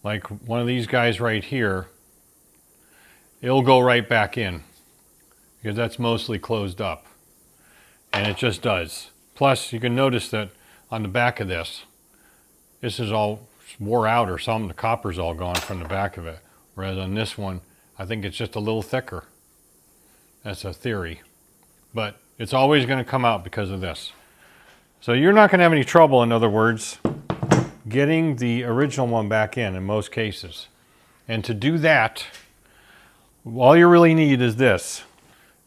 like one of these guys right here, it'll go right back in because that's mostly closed up. And it just does. Plus, you can notice that on the back of this is all wore out or something. The copper's all gone from the back of it. Whereas on this one, I think it's just a little thicker. That's a theory. But it's always going to come out because of this. So you're not going to have any trouble, in other words, getting the original one back in most cases. And to do that, all you really need is this.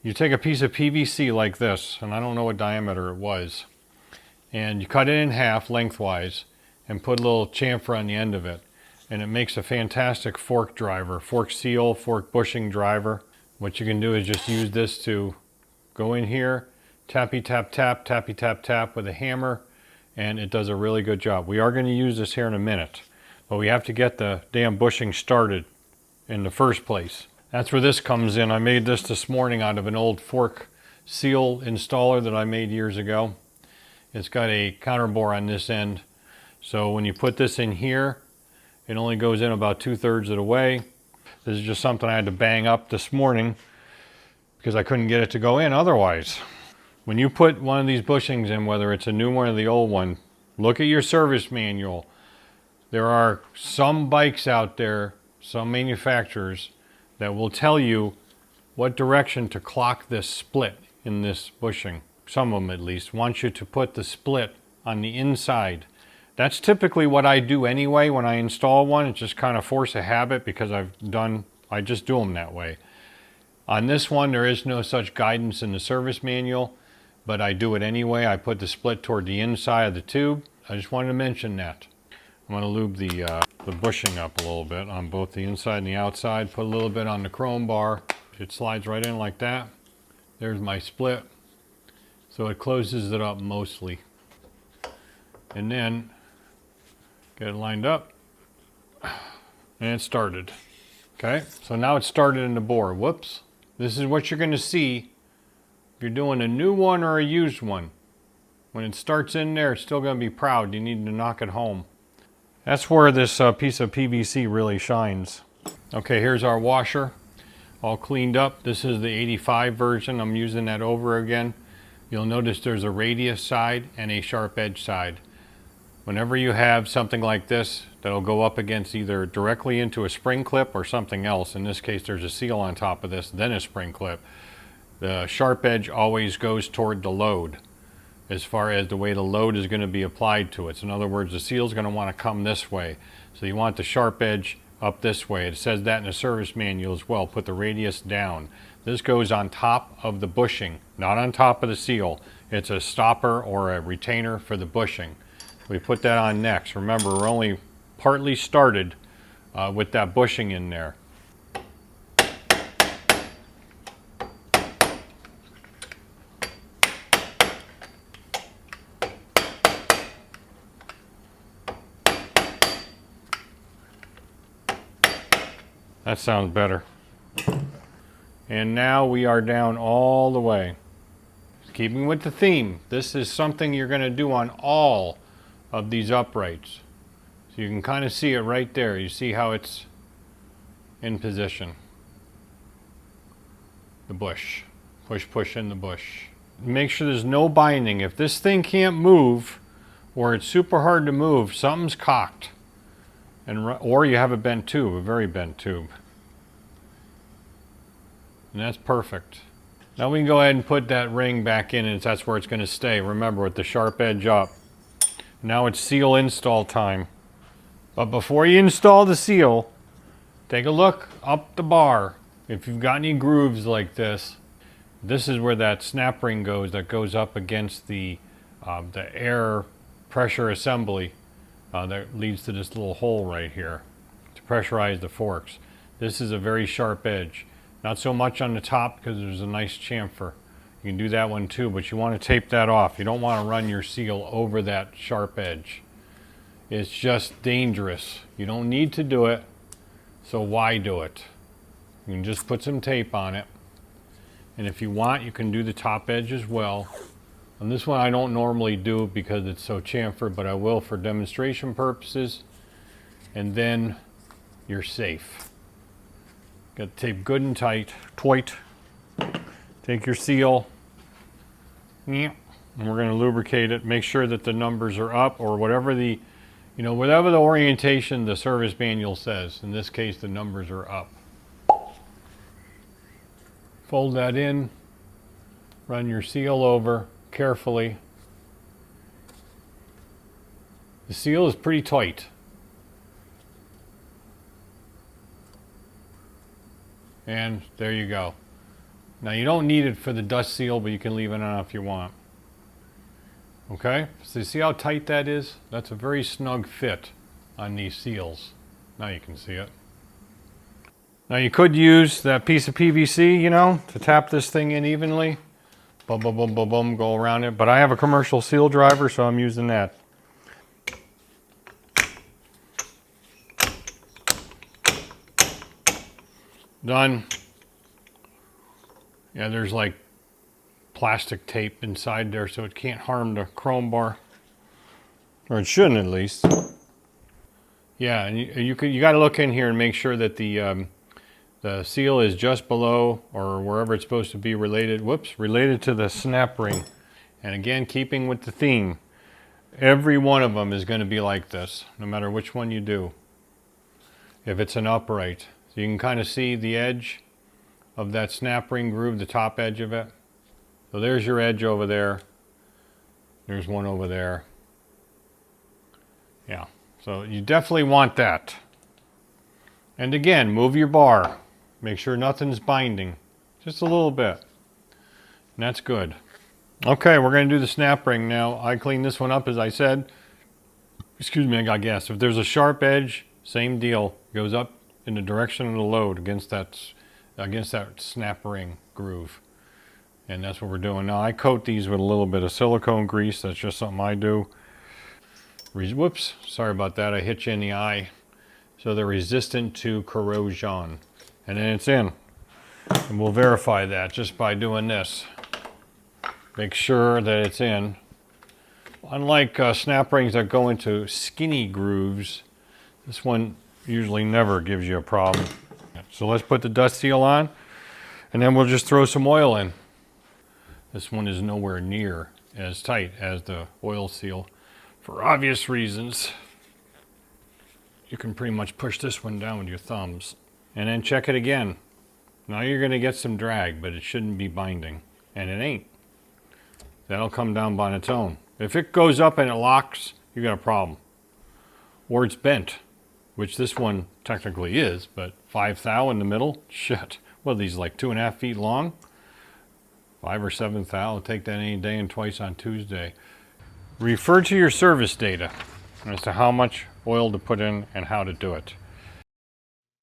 You take a piece of PVC like this, and I don't know what diameter it was, and you cut it in half lengthwise and put a little chamfer on the end of it. And it makes a fantastic fork driver, fork seal, fork bushing driver. What you can do is just use this to go in here, tappy tap tap, tappy tap tap with a hammer, and it does a really good job. We are going to use this here in a minute, but we have to get the damn bushing started in the first place. That's where this comes in. I made this morning out of an old fork seal installer that I made years ago. It's got a counterbore on this end, so when you put this in here, it only goes in about 2/3 of the way. This is just something I had to bang up this morning because I couldn't get it to go in otherwise. When you put one of these bushings in, whether it's a new one or the old one, look at your service manual. There are some bikes out there, some manufacturers, that will tell you what direction to clock this split in this bushing. Some of them at least want you to put the split on the inside. That's typically what I do anyway when I install one. It's just kind of force a habit because I just do them that way. On this one, there is no such guidance in the service manual, but I do it anyway. I put the split toward the inside of the tube. I just wanted to mention that. I'm going to lube the bushing up a little bit on both the inside and the outside. Put a little bit on the chrome bar. It slides right in like that. There's my split. So it closes it up mostly. And then get it lined up, and it started. Okay, so now it's started in the bore. Whoops. This is what you're going to see you're doing a new one or a used one, when it starts in there, it's still going to be proud. You need to knock it home. That's where this piece of PVC really shines. Okay, here's our washer, all cleaned up. This is the 85 version. I'm using that over again. You'll notice there's a radius side and a sharp edge side. Whenever you have something like this that'll go up against either directly into a spring clip or something else, in this case there's a seal on top of this, then a spring clip, the sharp edge always goes toward the load as far as the way the load is going to be applied to it. So in other words, the seal is going to want to come this way. So you want the sharp edge up this way. It says that in the service manual as well. Put the radius down. This goes on top of the bushing, not on top of the seal. It's a stopper or a retainer for the bushing. We put that on next. Remember, we're only partly started with that bushing in there. That sounds better. And now we are down all the way. Keeping with the theme, this is something you're going to do on all of these uprights. So you can kind of see it right there. You see how it's in position. The bush. Push, push in the bush. Make sure there's no binding. If this thing can't move, or it's super hard to move, something's cocked. Or you have a bent tube, a very bent tube. And that's perfect. Now we can go ahead and put that ring back in, and that's where it's going to stay. Remember, with the sharp edge up. Now it's seal install time. But before you install the seal, take a look up the bar. If you've got any grooves like this, this is where that snap ring goes, that goes up against the air pressure assembly that leads to this little hole right here to pressurize the forks. This is a very sharp edge. Not so much on the top because there's a nice chamfer. You can do that one too, but you want to tape that off. You don't want to run your seal over that sharp edge. It's just dangerous. You don't need to do it, so why do it? You can just put some tape on it. And if you want, you can do the top edge as well. On this one I don't normally do because it's so chamfered, but I will for demonstration purposes. And then you're safe. Got the tape good and tight. Take your seal. And we're going to lubricate it. Make sure that the numbers are up, or whatever the, whatever the orientation the service manual says. In this case, the numbers are up. Fold that in. Run your seal over carefully. The seal is pretty tight. And there you go. Now you don't need it for the dust seal, but you can leave it on if you want. Okay, so you see how tight that is? That's a very snug fit on these seals. Now you can see it. Now you could use that piece of PVC, to tap this thing in evenly. Boom, boom, boom, boom, boom, go around it. But I have a commercial seal driver, so I'm using that. Done. Yeah, there's like plastic tape inside there, so it can't harm the chrome bar, or it shouldn't at least. Yeah, and you got to look in here and make sure that the seal is just below or wherever it's supposed to be related. Whoops, related to the snap ring. And again, keeping with the theme, every one of them is going to be like this, no matter which one you do. If it's an upright. So you can kind of see the edge of that snap ring groove, the top edge of it. So there's your edge over there. There's one over there. Yeah, so you definitely want that. And again, move your bar. Make sure nothing's binding. Just a little bit. And that's good. Okay, we're going to do the snap ring now. I cleaned this one up as I said. Excuse me, I got gas. If there's a sharp edge, same deal. Goes up in the direction of the load against that snap ring groove. And that's what we're doing. Now I coat these with a little bit of silicone grease. That's just something I do. Whoops, sorry about that. I hit you in the eye. So they're resistant to corrosion. And then it's in. And we'll verify that just by doing this. Make sure that it's in. Unlike snap rings that go into skinny grooves, this one usually never gives you a problem. So let's put the dust seal on, and then we'll just throw some oil in. This one is nowhere near as tight as the oil seal for obvious reasons. You can pretty much push this one down with your thumbs. And then check it again. Now you're going to get some drag, but it shouldn't be binding. And it ain't. That'll come down on its own. If it goes up and it locks, you got a problem. Or it's bent, which this one technically is, but 5 thou in the middle? Shit. What are these, like 2.5 feet long? 5 or 7 thou, I'll take that any day and twice on Tuesday. Refer to your service data as to how much oil to put in and how to do it.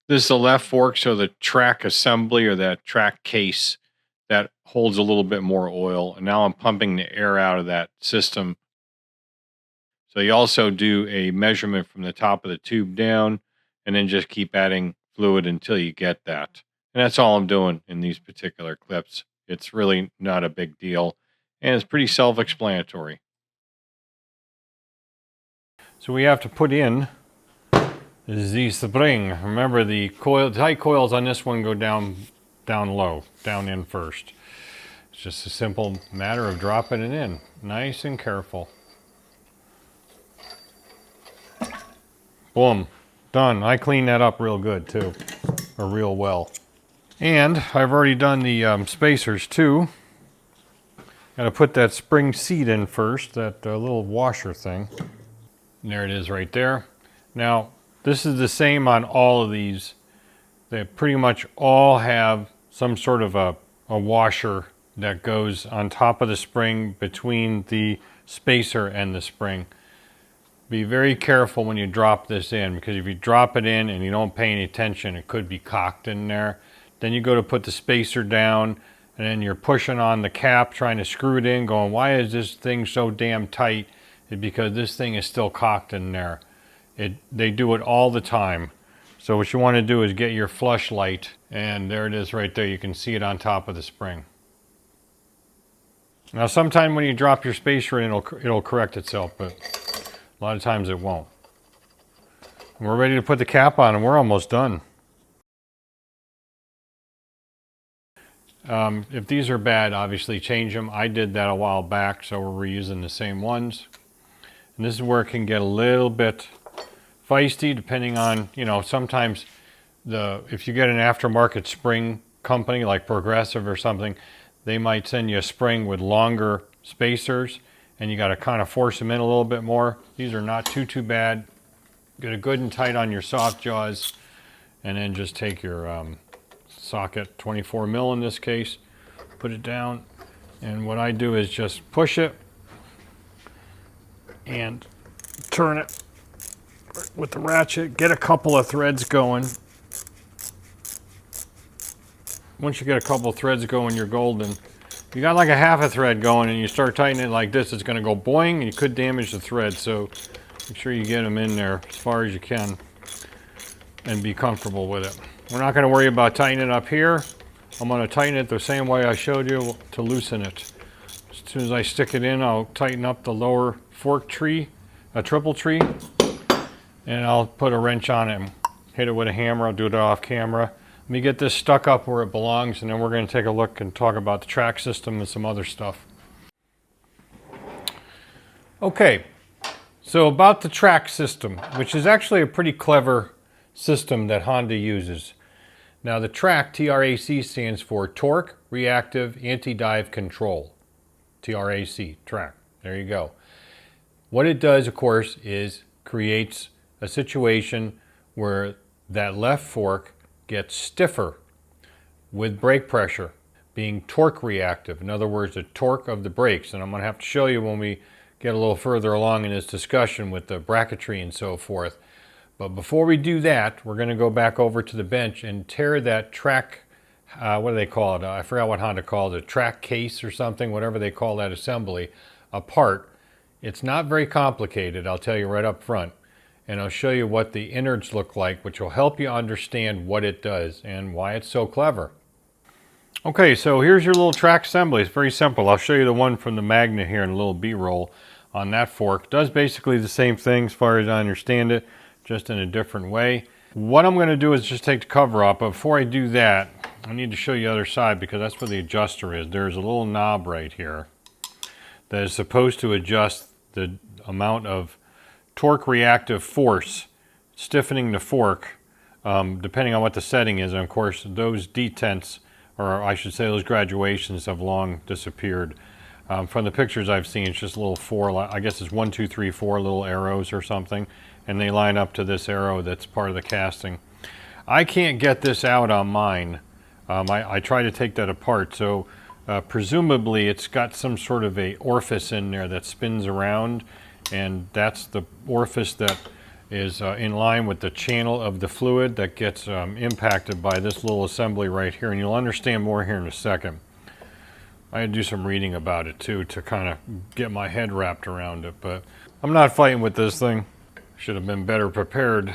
This is the left fork, so the TRAC assembly or that TRAC case that holds a little bit more oil. And now I'm pumping the air out of that system. So you also do a measurement from the top of the tube down and then just keep adding fluid until you get that. And that's all I'm doing in these particular clips. It's really not a big deal, and it's pretty self-explanatory. So we have to put in the spring. Remember, the tight coils on this one go down low, down in first. It's just a simple matter of dropping it in, nice and careful. Boom, done. I cleaned that up real good too, or real well. And I've already done the spacers too. Got to put that spring seat in first, that little washer thing. And there it is right there. Now, this is the same on all of these. They pretty much all have some sort of a washer that goes on top of the spring between the spacer and the spring. Be very careful when you drop this in, because if you drop it in and you don't pay any attention, it could be cocked in there. Then you go to put the spacer down, and then you're pushing on the cap, trying to screw it in, going, why is this thing so damn tight? It's because this thing is still cocked in there. They do it all the time. So what you want to do is get your flush light, and there it is right there. You can see it on top of the spring. Now sometime when you drop your spacer in, it'll correct itself, but a lot of times it won't. And we're ready to put the cap on, and we're almost done. If these are bad, obviously change them. I did that a while back, so we're reusing the same ones. And this is where it can get a little bit feisty, depending on, sometimes if you get an aftermarket spring company like Progressive or something, they might send you a spring with longer spacers, and you got to kind of force them in a little bit more. These are not too bad. Get it good and tight on your soft jaws, and then just take your socket, 24 mil in this case, put it down, and what I do is just push it and turn it with the ratchet, get a couple of threads going. Once you get a couple of threads going, you're golden. If you got like a half a thread going and you start tightening it like this, it's going to go boing and you could damage the thread. So make sure you get them in there as far as you can and be comfortable with it. We're not going to worry about tightening it up here. I'm going to tighten it the same way I showed you to loosen it. As soon as I stick it in, I'll tighten up the lower fork tree, a triple tree, and I'll put a wrench on it and hit it with a hammer. I'll do it off camera. Let me get this stuck up where it belongs, and then we're going to take a look and talk about the TRAC system and some other stuff. Okay, so about the TRAC system, which is actually a pretty clever system that Honda uses. Now the TRAC, T-R-A-C, stands for Torque Reactive Anti-Dive Control. T-R-A-C, TRAC. There you go. What it does, of course, is creates a situation where that left fork gets stiffer with brake pressure, being torque reactive. In other words, the torque of the brakes. And I'm going to have to show you when we get a little further along in this discussion with the bracketry and so forth. But before we do that, we're going to go back over to the bench and tear that TRAC, what do they call it? I forgot what Honda called it, TRAC case or something, whatever they call that assembly, apart. It's not very complicated, I'll tell you right up front. And I'll show you what the innards look like, which will help you understand what it does and why it's so clever. Okay, so here's your little track assembly. It's very simple. I'll show you the one from the magnet here in a little B-roll on that fork. It does basically the same thing as far as I understand it, just in a different way. What I'm going to do is just take the cover off, but before I do that, I need to show you the other side because that's where the adjuster is. There's a little knob right here that is supposed to adjust the amount of torque reactive force stiffening the fork, depending on what the setting is. And of course, those detents, or I should say those graduations, have long disappeared. From the pictures I've seen, it's just little four, I guess it's 1, 2, 3, 4 little arrows or something, and they line up to this arrow that's part of the casting. I can't get this out on mine. I try to take that apart, so presumably it's got some sort of a orifice in there that spins around, and that's the orifice that is in line with the channel of the fluid that gets impacted by this little assembly right here, and you'll understand more here in a second. I had to do some reading about it too to kind of get my head wrapped around it, but I'm not fighting with this thing. Should have been better prepared.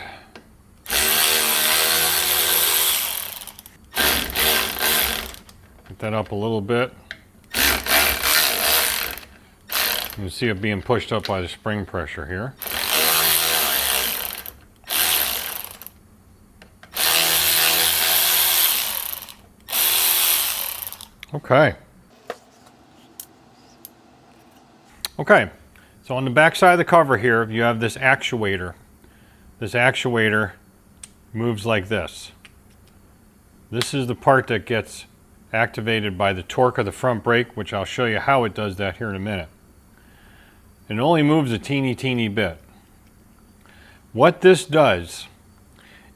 Get that up a little bit. You can see it being pushed up by the spring pressure here. Okay. Okay, so on the back side of the cover here, you have this actuator. This actuator moves like this. This is the part that gets activated by the torque of the front brake, which I'll show you how it does that here in a minute. It only moves a teeny bit. What this does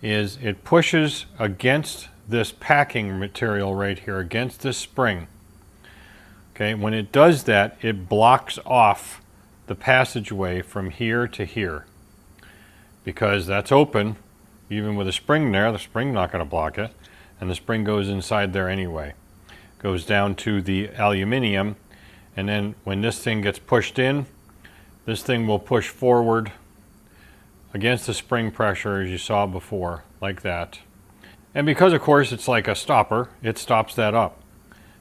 is it pushes against this packing material right here, against this spring. Okay, when it does that, it blocks off the passageway from here to here. Because that's open, even with a spring there, the spring's not going to block it, and the spring goes inside there anyway. Goes down to the aluminium, and then when this thing gets pushed in, this thing will push forward against the spring pressure as you saw before, like that. And because of course it's like a stopper, it stops that up.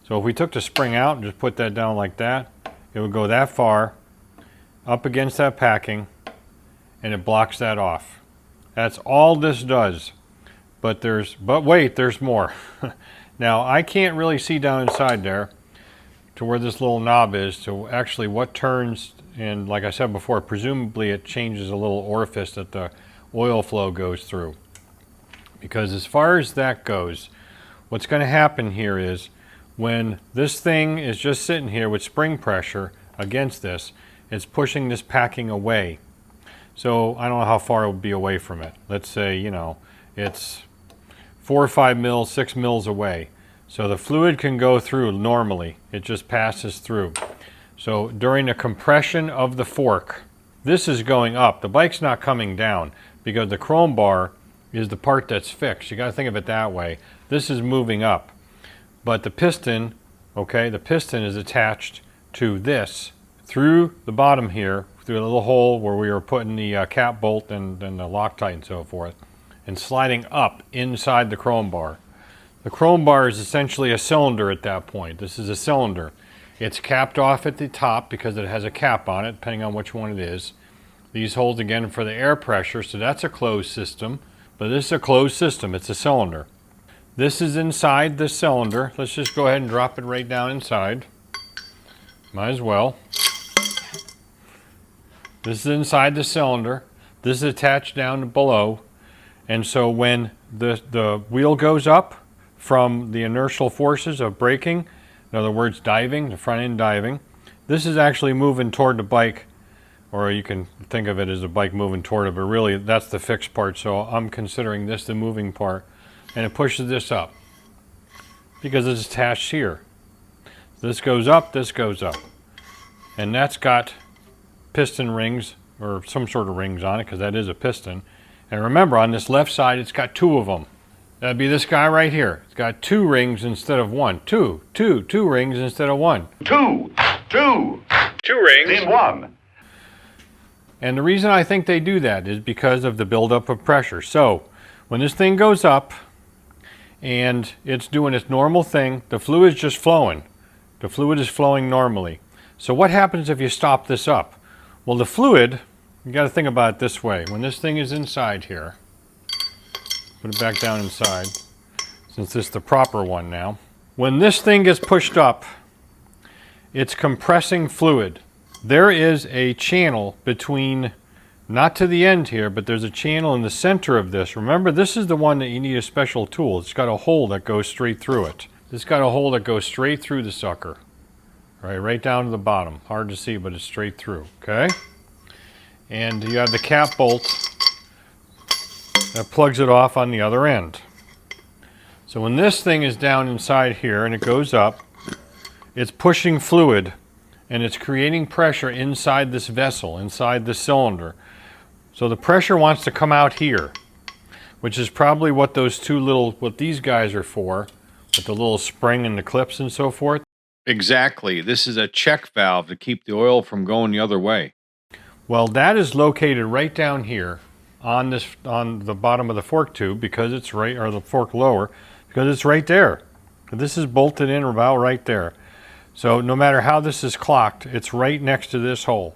So if we took the spring out and just put that down like that, it would go that far up against that packing and it blocks that off. That's all this does. But wait, there's more. Now I can't really see down inside there to where this little knob is to actually what turns, and like I said before, presumably it changes a little orifice that the oil flow goes through. Because as far as that goes, what's going to happen here is when this thing is just sitting here with spring pressure against this, it's pushing this packing away. So I don't know how far it would be away from it. Let's say, you know, it's 4 or 5 mils, 6 mils away. So the fluid can go through normally. It just passes through. So during the compression of the fork, this is going up. The bike's not coming down because the chrome bar is the part that's fixed. You got to think of it that way. This is moving up. But the piston, okay, the piston is attached to this through the bottom here, through a little hole where we were putting the cap bolt and the Loctite and so forth, and sliding up inside the chrome bar. The chrome bar is essentially a cylinder at that point. This is a cylinder. It's capped off at the top because it has a cap on it, depending on which one it is. These holes again for the air pressure, so that's a closed system. But this is a closed system, it's a cylinder. This is inside the cylinder. Let's just go ahead and drop it right down inside. Might as well. This is inside the cylinder. This is attached down below. And so when the wheel goes up from the inertial forces of braking, in other words diving, the front end diving, this is actually moving toward the bike, or you can think of it as the bike moving toward it, but really that's the fixed part, so I'm considering this the moving part. And it pushes this up because it's attached here. This goes up, and that's got piston rings or some sort of rings on it because that is a piston. And remember, on this left side it's got 2 of them. That'd be this guy right here. It's got 2 rings instead of 1. Two rings instead of 1. Two rings in 1. And the reason I think they do that is because of the buildup of pressure. So when this thing goes up, and it's doing its normal thing. The fluid's just flowing. The fluid is flowing normally. So what happens if you stop this up? Well, the fluid, you got to think about it this way. When this thing is inside here, put it back down inside, since this is the proper one now. When this thing gets pushed up, it's compressing fluid. There is a channel between, not to the end here, but there's a channel in the center of this. Remember, this is the one that you need a special tool. It's got a hole that goes straight through it. It's got a hole that goes straight through the sucker. Right down to the bottom. Hard to see, but it's straight through, okay? And you have the cap bolt that plugs it off on the other end. So when this thing is down inside here and it goes up, it's pushing fluid and it's creating pressure inside this vessel, inside the cylinder. So the pressure wants to come out here, which is probably what those two little, what these guys are for, with the little spring and the clips and so forth. Exactly. This is a check valve to keep the oil from going the other way. Well, that is located right down here on this, on the bottom of the fork tube, because it's right, or the fork lower, because it's right there. This is bolted in about right there. So no matter how this is clocked, it's right next to this hole.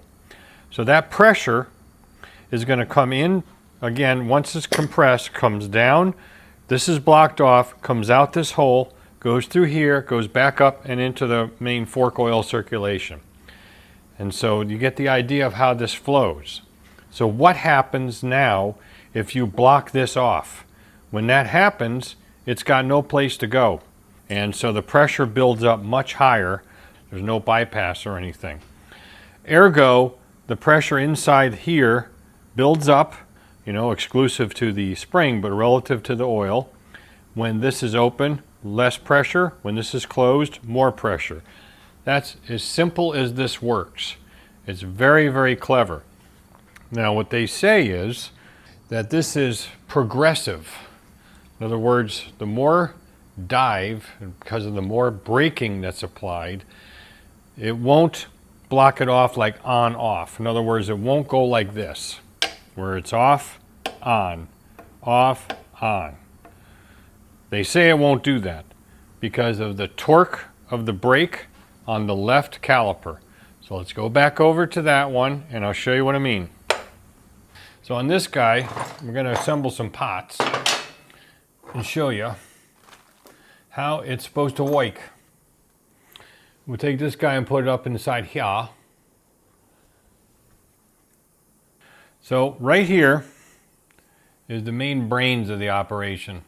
So that pressure is going to come in, again, once it's compressed, comes down, this is blocked off, comes out this hole, goes through here, goes back up and into the main fork oil circulation. And so you get the idea of how this flows. So what happens now if you block this off? When that happens, it's got no place to go. And so the pressure builds up much higher. There's no bypass or anything. Ergo, the pressure inside here builds up, exclusive to the spring, but relative to the oil. When this is open, less pressure. When this is closed, more pressure. That's as simple as this works. It's very, very clever. Now, what they say is that this is progressive. In other words, the more dive, because of the more braking that's applied, it won't block it off like on, off. In other words, it won't go like this, where it's off, on, off, on. They say it won't do that because of the torque of the brake on the left caliper. So let's go back over to that one and I'll show you what I mean. So on this guy, we're going to assemble some pots and show you how it's supposed to work. We'll take this guy and put it up inside here. So right here is the main brains of the operation,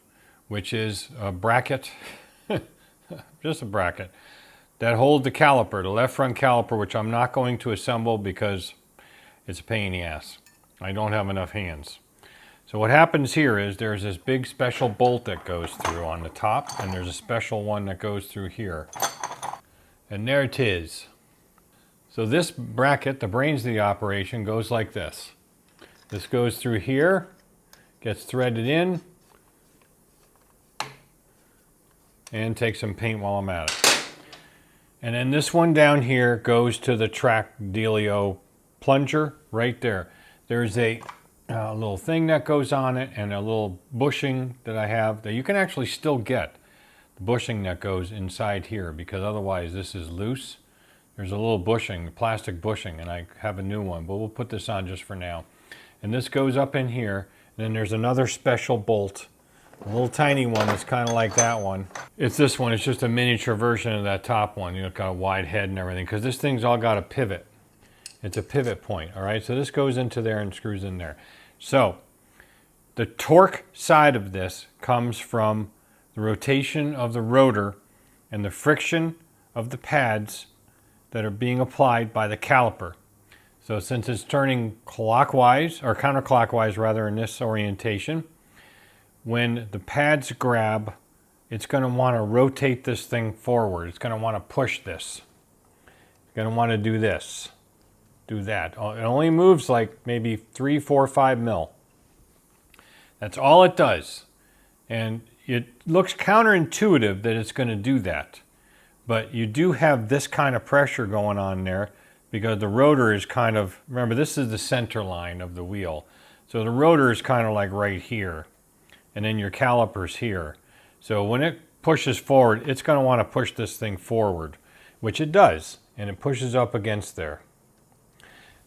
which is a bracket, just a bracket, that holds the caliper, the left front caliper, which I'm not going to assemble because it's a pain in the ass. I don't have enough hands. So what happens here is there's this big special bolt that goes through on the top, and there's a special one that goes through here. And there it is. So this bracket, the brains of the operation, goes like this. This goes through here, gets threaded in, and take some paint while I'm at it. And then this one down here goes to the TRAC dealio plunger right there. There's a little thing that goes on it and a little bushing that I have that you can actually still get the bushing that goes inside here, because otherwise this is loose. There's a little bushing, plastic bushing, and I have a new one, but we'll put this on just for now. And this goes up in here, and then there's another special bolt, a little tiny one that's kind of like that one. It's this one. It's just a miniature version of that top one. It's got a wide head and everything, because this thing's all got a pivot. It's a pivot point, all right? So this goes into there and screws in there. So the torque side of this comes from the rotation of the rotor and the friction of the pads that are being applied by the caliper. So since it's turning clockwise, or counterclockwise rather, in this orientation, when the pads grab, it's going to want to rotate this thing forward. It's going to want to push this. It's going to want to do this, do that. It only moves like maybe 3, 4, 5 mil. That's all it does. And it looks counterintuitive that it's going to do that. But you do have this kind of pressure going on there because the rotor is kind of, remember, this is the center line of the wheel. So the rotor is kind of like right here. And then your caliper's here. So when it pushes forward, it's going to want to push this thing forward, which it does, and it pushes up against there.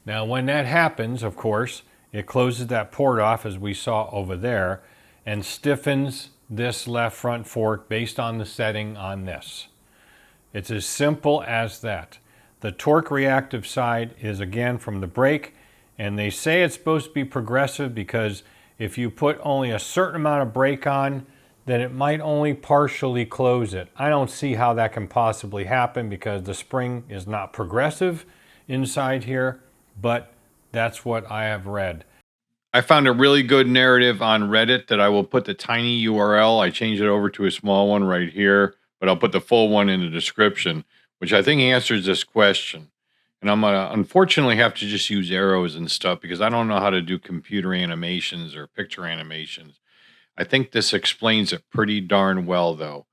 Now when that happens, of course, it closes that port off as we saw over there and stiffens this left front fork based on the setting on this. It's as simple as that. The torque reactive side is again from the brake, and they say it's supposed to be progressive because if you put only a certain amount of brake on, then it might only partially close it. I don't see how that can possibly happen because the spring is not progressive inside here, but that's what I have read. I found a really good narrative on Reddit that I will put the tiny URL. I changed it over to a small one right here, but I'll put the full one in the description, which I think answers this question. And I'm going to unfortunately have to just use arrows and stuff because I don't know how to do computer animations or picture animations. I think this explains it pretty darn well, though.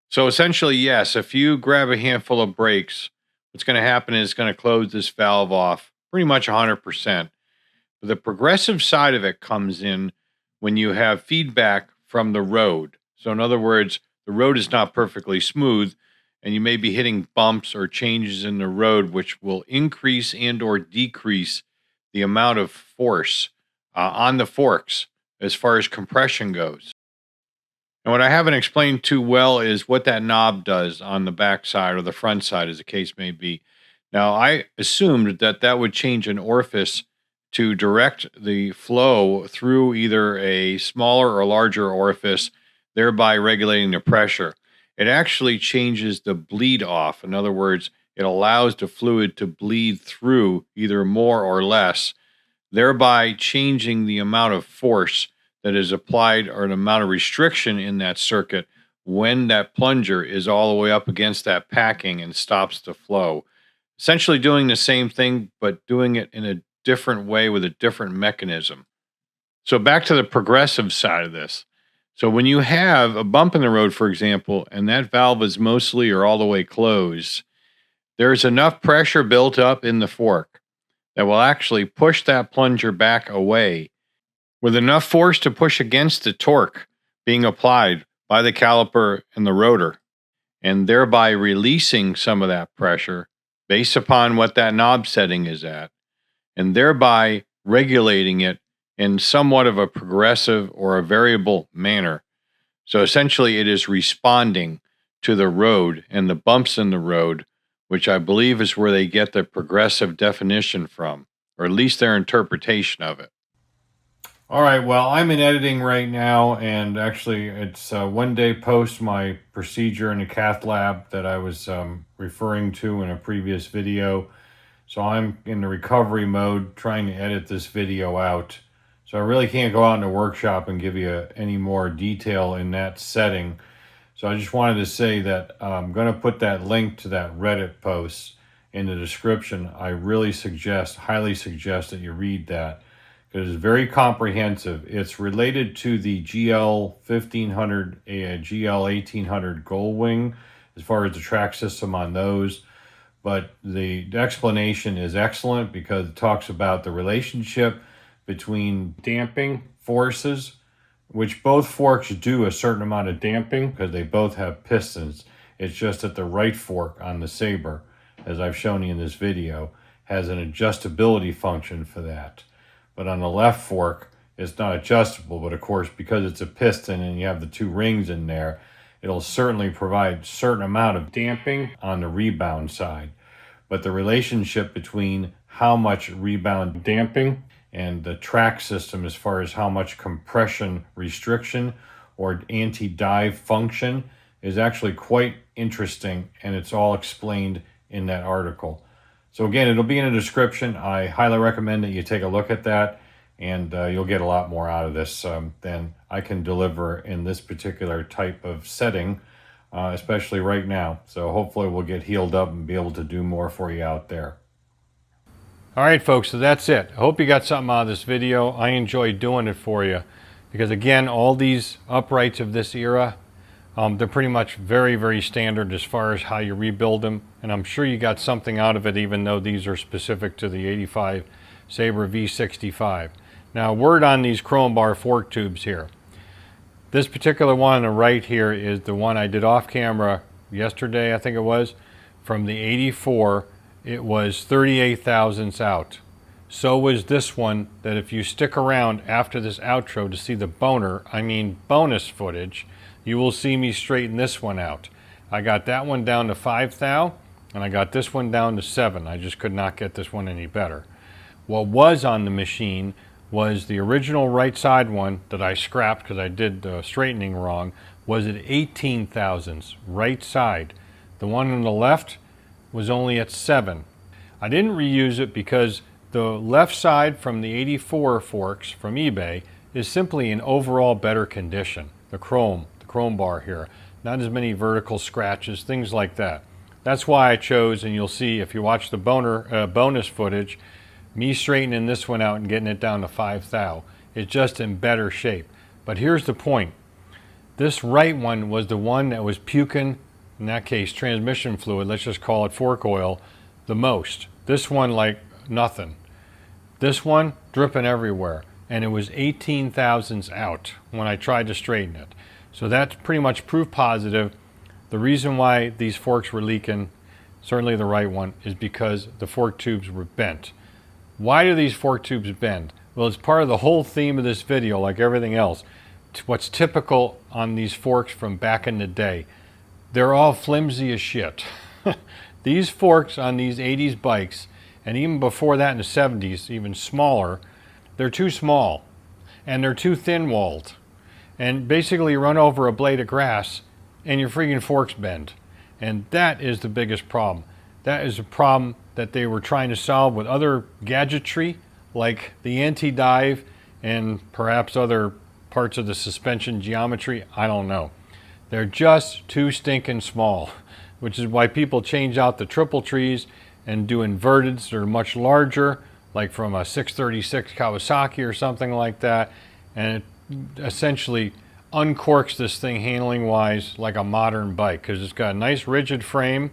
So essentially, yes, if you grab a handful of brakes, what's going to happen is it's going to close this valve off pretty much 100%. But the progressive side of it comes in when you have feedback from the road. So in other words, the road is not perfectly smooth, and you may be hitting bumps or changes in the road, which will increase and or decrease the amount of force on the forks as far as compression goes. And what I haven't explained too well is what that knob does on the back side or the front side, as the case may be. Now, I assumed that that would change an orifice to direct the flow through either a smaller or larger orifice, thereby regulating the pressure. It actually changes the bleed off. In other words, it allows the fluid to bleed through either more or less, thereby changing the amount of force that is applied or an amount of restriction in that circuit when that plunger is all the way up against that packing and stops the flow. Essentially doing the same thing, but doing it in a different way with a different mechanism. So back to the progressive side of this. So when you have a bump in the road, for example, and that valve is mostly or all the way closed, there's enough pressure built up in the fork that will actually push that plunger back away with enough force to push against the torque being applied by the caliper and the rotor, and thereby releasing some of that pressure based upon what that knob setting is at, and thereby regulating it in somewhat of a progressive or a variable manner. So essentially it is responding to the road and the bumps in the road, which I believe is where they get the progressive definition from, or at least their interpretation of it. All right, well, I'm in editing right now, and actually it's one day post my procedure in the cath lab that I was referring to in a previous video. So I'm in the recovery mode trying to edit this video out. So I really can't go out in the workshop and give you any more detail in that setting. So I just wanted to say that I'm going to put that link to that Reddit post in the description. I really highly suggest that you read that. It is very comprehensive. It's related to the GL 1500, GL 1800 Gold Wing, as far as the TRAC system on those. But the explanation is excellent because it talks about the relationship between damping forces, which both forks do a certain amount of damping because they both have pistons. It's just that the right fork on the Sabre, as I've shown you in this video, has an adjustability function for that. But on the left fork, it's not adjustable, but of course, because it's a piston and you have the two rings in there, it'll certainly provide a certain amount of damping on the rebound side. But the relationship between how much rebound damping and the TRAC system as far as how much compression restriction or anti-dive function is actually quite interesting, and it's all explained in that article. So again, it'll be in the description. I highly recommend that you take a look at that, and you'll get a lot more out of this than I can deliver in this particular type of setting, especially right now. So hopefully we'll get healed up and be able to do more for you out there. All right, folks, so that's it. I hope you got something out of this video. I enjoyed doing it for you because, again, all these uprights of this era, they're pretty much very, very standard as far as how you rebuild them. And I'm sure you got something out of it, even though these are specific to the 85 Sabre V65. Now, word on these chrome bar fork tubes here. This particular one on the right here is the one I did off camera yesterday, I think it was, from the 84. It was 38 thousandths out. So was this one, that if you stick around after this outro to see the bonus footage, you will see me straighten this one out. I got that one down to 5 thou, and I got this one down to 7. I just could not get this one any better. What was on the machine was the original right side one that I scrapped because I did the straightening wrong, was at 18 thousandths, right side. The one on the left was only at 7. I didn't reuse it because the left side from the 84 forks from eBay is simply in overall better condition. The chrome bar here, not as many vertical scratches, things like that. That's why I chose, and you'll see if you watch the bonus footage, me straightening this one out and getting it down to 5 thou. It's just in better shape. But here's the point. This right one was the one that was puking, in that case transmission fluid, let's just call it fork oil, the most. This one like nothing. This one dripping everywhere. And it was 18 thousandths out when I tried to straighten it. So that's pretty much proof positive. The reason why these forks were leaking, certainly the right one, is because the fork tubes were bent. Why do these fork tubes bend? Well, it's part of the whole theme of this video, like everything else. What's typical on these forks from back in the day, they're all flimsy as shit. These forks on these 80s bikes, and even before that in the 70s, even smaller, they're too small and they're too thin-walled. And basically you run over a blade of grass and your freaking forks bend. And that is the biggest problem. That is a problem that they were trying to solve with other gadgetry like the anti-dive and perhaps other parts of the suspension geometry. I don't know. They're just too stinking small, which is why people change out the triple trees and do inverteds that are much larger, like from a 636 Kawasaki or something like that, and it essentially uncorks this thing handling wise like a modern bike, because it's got a nice rigid frame,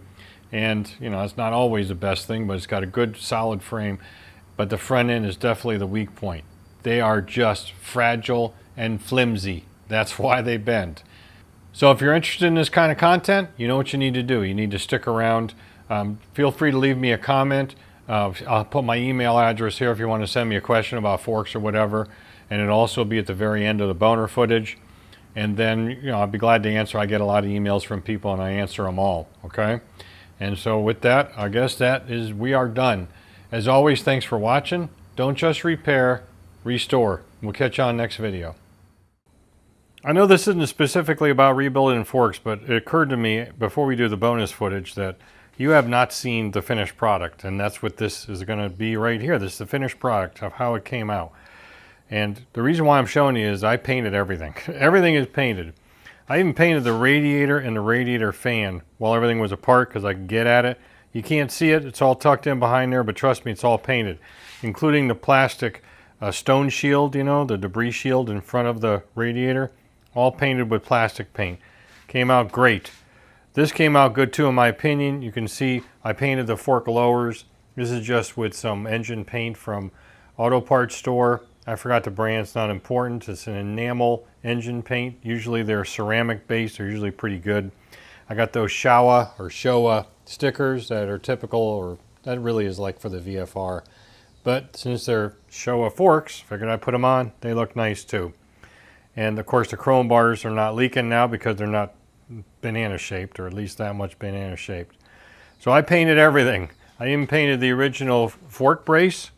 and you know, it's not always the best thing, but it's got a good solid frame. But the front end is definitely the weak point. They are just fragile and flimsy. That's why they bend. So if you're interested in this kind of content, you know what you need to do. You need to stick around. Feel free to leave me a comment. I'll put my email address here if you want to send me a question about forks or whatever. And it'll also be at the very end of the boner footage. And then, you know, I'll be glad to answer. I get a lot of emails from people and I answer them all, okay? And so with that, I guess we are done. As always, thanks for watching. Don't just repair, restore. We'll catch you on next video. I know this isn't specifically about rebuilding forks, but it occurred to me before we do the bonus footage that you have not seen the finished product, and that's what this is going to be right here. This is the finished product of how it came out. And the reason why I'm showing you is I painted everything. Everything is painted. I even painted the radiator and the radiator fan while everything was apart because I could get at it. You can't see it. It's all tucked in behind there, but trust me, it's all painted, including the plastic stone shield, you know, the debris shield in front of the radiator, all painted with plastic paint. Came out great. This came out good too, in my opinion. You can see I painted the fork lowers. This is just with some engine paint from Auto Parts Store. I forgot the brand, it's not important. It's an enamel engine paint. Usually they're ceramic based, they're usually pretty good. I got those Showa stickers that are typical, or that really is like for the VFR. But since they're Showa forks, figured I'd put them on. They look nice too. And of course the chrome bars are not leaking now because they're not banana shaped, or at least that much banana shaped. So I painted everything. I even painted the original fork brace.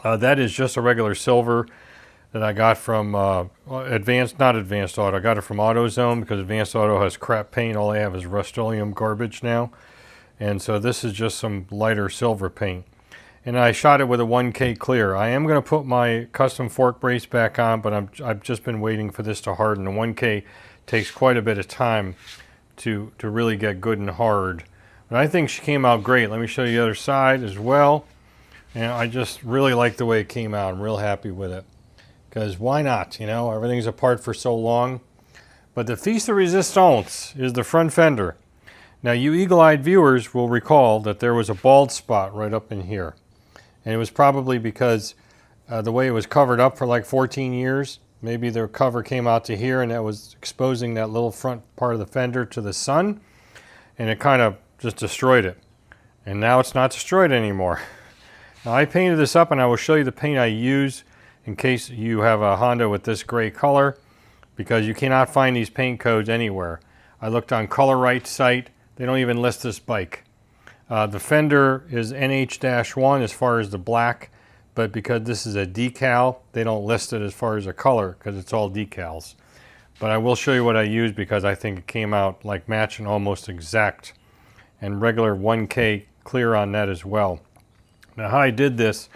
That is just a regular silver that I got from not Advanced Auto. I got it from AutoZone because Advanced Auto has crap paint. All they have is Rust-Oleum garbage now. And so this is just some lighter silver paint. And I shot it with a 1K clear. I am going to put my custom fork brace back on, but I've just been waiting for this to harden. The 1K takes quite a bit of time to really get good and hard. But I think she came out great. Let me show you the other side as well. And I just really like the way it came out. I'm real happy with it. Because why not? You know, everything's apart for so long. But the piece de resistance is the front fender. Now, you eagle-eyed viewers will recall that there was a bald spot right up in here. And it was probably because the way it was covered up for like 14 years, Maybe the cover came out to here and that was exposing that little front part of the fender to the sun, and it kind of just destroyed it. And now it's not destroyed anymore. Now I painted this up, and I will show you the paint I use in case you have a Honda with this gray color, because you cannot find these paint codes anywhere. I looked on Color Right's site. They don't even list this bike. The fender is NH-1 as far as the black, but because this is a decal, they don't list it as far as a color because it's all decals. But I will show you what I used because I think it came out like matching almost exact, and regular 1K clear on that as well. Now how I did this,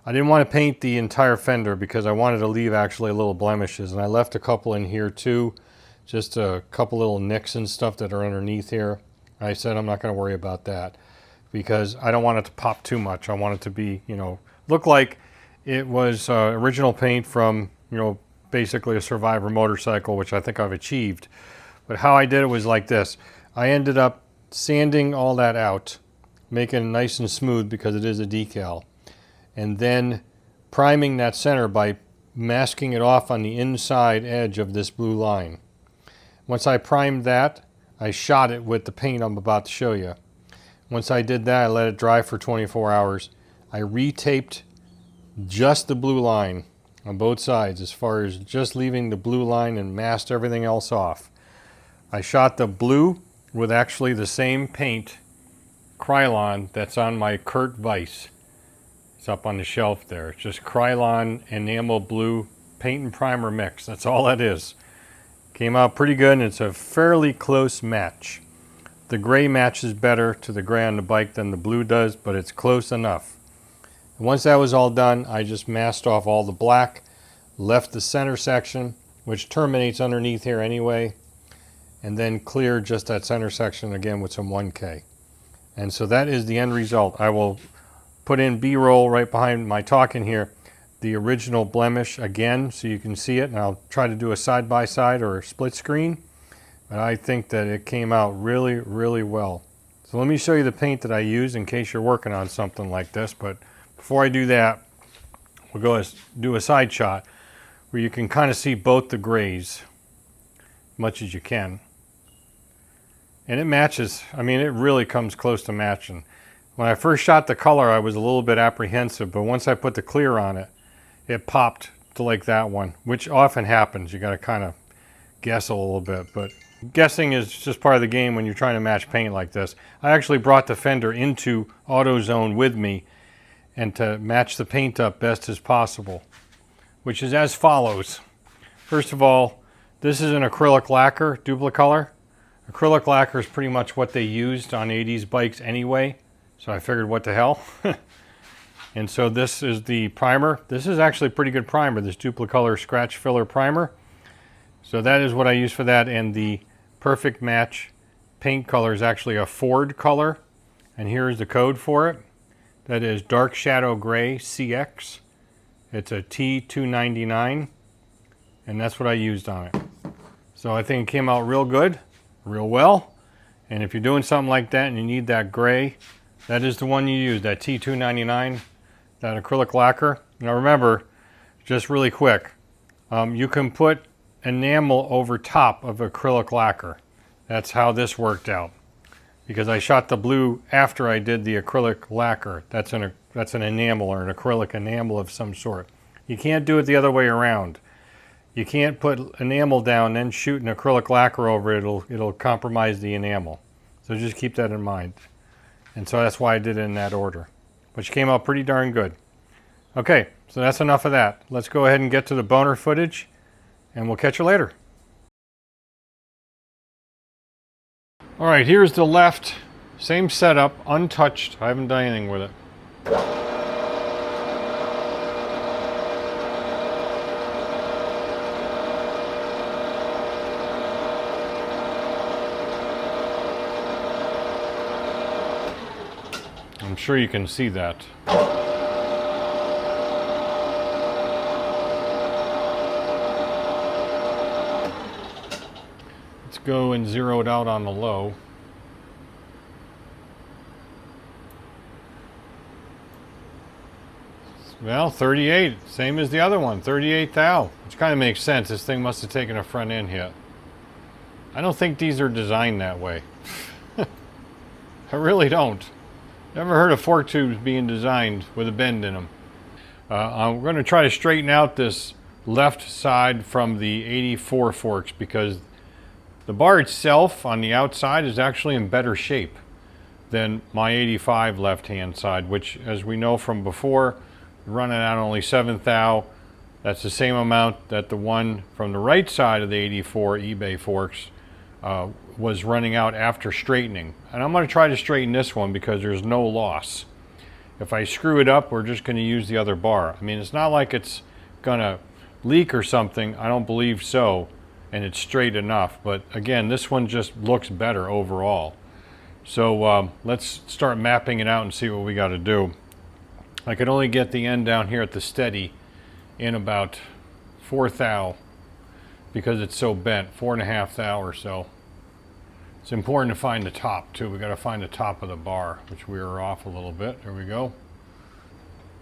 I didn't want to paint the entire fender because I wanted to leave actually little blemishes, and I left a couple in here too, just a couple little nicks and stuff that are underneath here. I said I'm not going to worry about that because I don't want it to pop too much. I want it to be, look like it was original paint from, basically a Survivor motorcycle, which I think I've achieved. But how I did it was like this. I ended up sanding all that out, making it nice and smooth because it is a decal, and then priming that center by masking it off on the inside edge of this blue line. Once I primed that, I shot it with the paint I'm about to show you. Once I did that, I let it dry for 24 hours. I retaped just the blue line on both sides, as far as just leaving the blue line, and masked everything else off. I shot the blue with actually the same paint, Krylon, that's on my Kurt Weiss. It's up on the shelf there. It's just Krylon enamel blue paint and primer mix. That's all that is. Came out pretty good, and it's a fairly close match. The gray matches better to the gray on the bike than the blue does, but it's close enough. And once that was all done, I just masked off all the black, left the center section, which terminates underneath here anyway, and then cleared just that center section again with some 1K. And so that is the end result. I will put in B-roll right behind my talking here, the original blemish again so you can see it, and I'll try to do a side-by-side or a split screen. But I think that it came out really, really well. So let me show you the paint that I use in case you're working on something like this. But before I do that, we'll go do a side shot where you can kind of see both the grays as much as you can. And it matches. I mean, it really comes close to matching. When I first shot the color, I was a little bit apprehensive, but once I put the clear on it, it popped to like that one, which often happens. You got to kind of guess a little bit, but guessing is just part of the game when you're trying to match paint like this. I actually brought the fender into AutoZone with me and to match the paint up best as possible, which is as follows. First of all, this is an acrylic lacquer, Duplicolor. Acrylic lacquer is pretty much what they used on 80s bikes anyway, so I figured what the hell. And so this is the primer. This is actually a pretty good primer, this Duplicolor scratch filler primer. So that is what I use for that, and the Perfect Match paint color is actually a Ford color, and here is the code for it. That is Dark Shadow Gray CX. It's a T299, and that's what I used on it. So I think it came out real good, real well, and if you're doing something like that and you need that gray, that is the one you use, that T299, that acrylic lacquer. Now remember, just really quick, you can put enamel over top of acrylic lacquer. That's how this worked out, because I shot the blue after I did the acrylic lacquer. That's an enamel or an acrylic enamel of some sort. You can't do it the other way around. You can't put enamel down then shoot an acrylic lacquer over it. It'll compromise the enamel. So just keep that in mind. And so that's why I did it in that order. But she came out pretty darn good. Okay, so that's enough of that. Let's go ahead and get to the boner footage, and we'll catch you later. All right, here's the left. Same setup, untouched. I haven't done anything with it. I'm sure you can see that. Let's go and zero it out on the low. Well, 38, same as the other one, 38 thou, which kind of makes sense. This thing must have taken a front end hit. I don't think these are designed that way. I really don't. Never heard of fork tubes being designed with a bend in them. I'm going to try to straighten out this left side from the 84 forks because the bar itself on the outside is actually in better shape than my 85 left-hand side, which, as we know from before, running out only 7 thou. That's the same amount that the one from the right side of the 84 eBay forks was running out after straightening. And I'm going to try to straighten this one because there's no loss. If I screw it up, we're just going to use the other bar. I mean, it's not like it's going to leak or something. I don't believe so. And it's straight enough. But again, this one just looks better overall. So let's start mapping it out and see what we got to do. I could only get the end down here at the steady in about 4 thou because it's so bent, 4.5 thou or so. It's important to find the top too. We got to find the top of the bar, which we are off a little bit. There we go.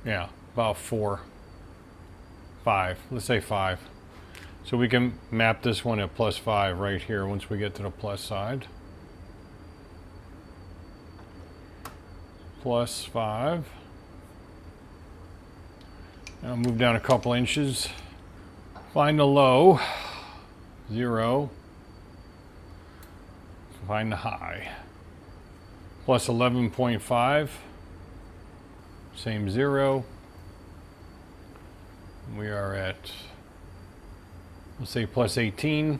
Yeah, about 4, 5. Let's say 5. So we can map this one at +5 right here once we get to the plus side. +5. Now move down a couple inches. Find the low. 0. Find the high. +11.5. Same 0. We are at, let's say, +18.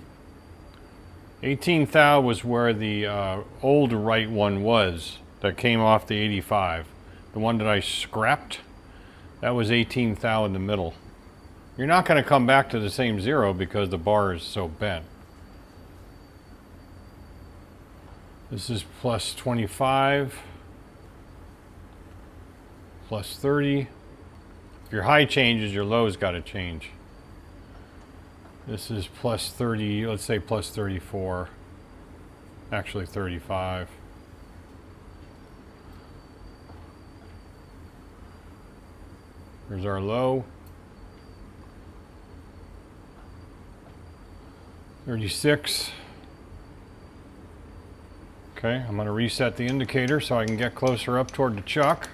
18 thou was where the old right one was that came off the 85. The one that I scrapped, that was 18 thou in the middle. You're not going to come back to the same 0 because the bar is so bent. This is +25, +30. If your high changes, your low's got to change. This is +30, let's say +34, actually 35. Here's our low. 36. Okay, I'm going to reset the indicator so I can get closer up toward the chuck.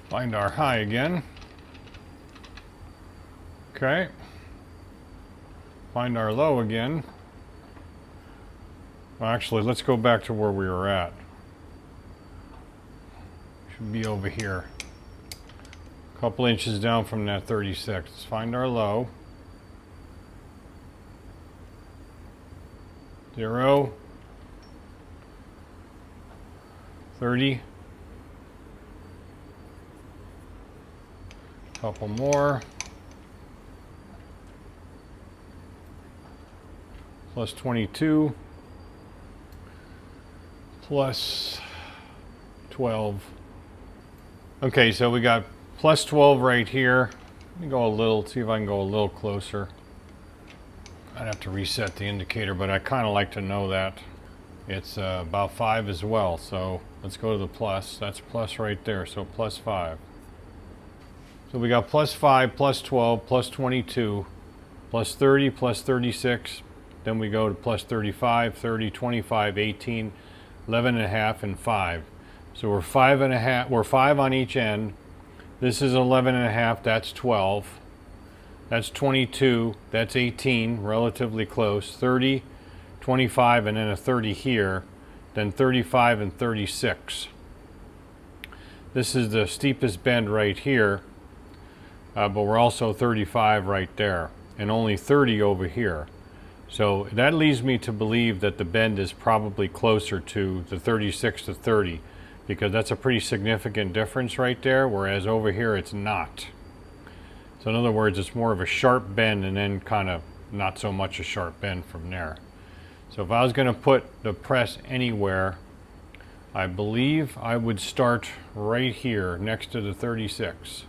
Find our high again. Okay. Find our low again. Well, actually, let's go back to where we were at. Should be over here. A couple inches down from that 36. Let's find our low. 0. 30. Couple more. +22. +12. Okay, so we got +12 right here. Let me go a little, see if I can go a little closer. I'd have to reset the indicator, but I kind of like to know that. It's about 5 as well, so let's go to the plus. That's plus right there, so +5. So we got +5, +12, +22, +30, +36. Then we go to +35, 30, 25, 18, 11.5, and 5. So we're 5.5. We're 5 on each end. This is 11.5. That's 12. That's 22. That's 18. Relatively close. 30, 25, and then a 30 here. Then 35 and 36. This is the steepest bend right here. But we're also 35 right there. And only 30 over here. So that leads me to believe that the bend is probably closer to the 36 to 30 because that's a pretty significant difference right there, whereas over here it's not. So in other words, it's more of a sharp bend and then kind of not so much a sharp bend from there. So if I was going to put the press anywhere, I believe I would start right here next to the 36.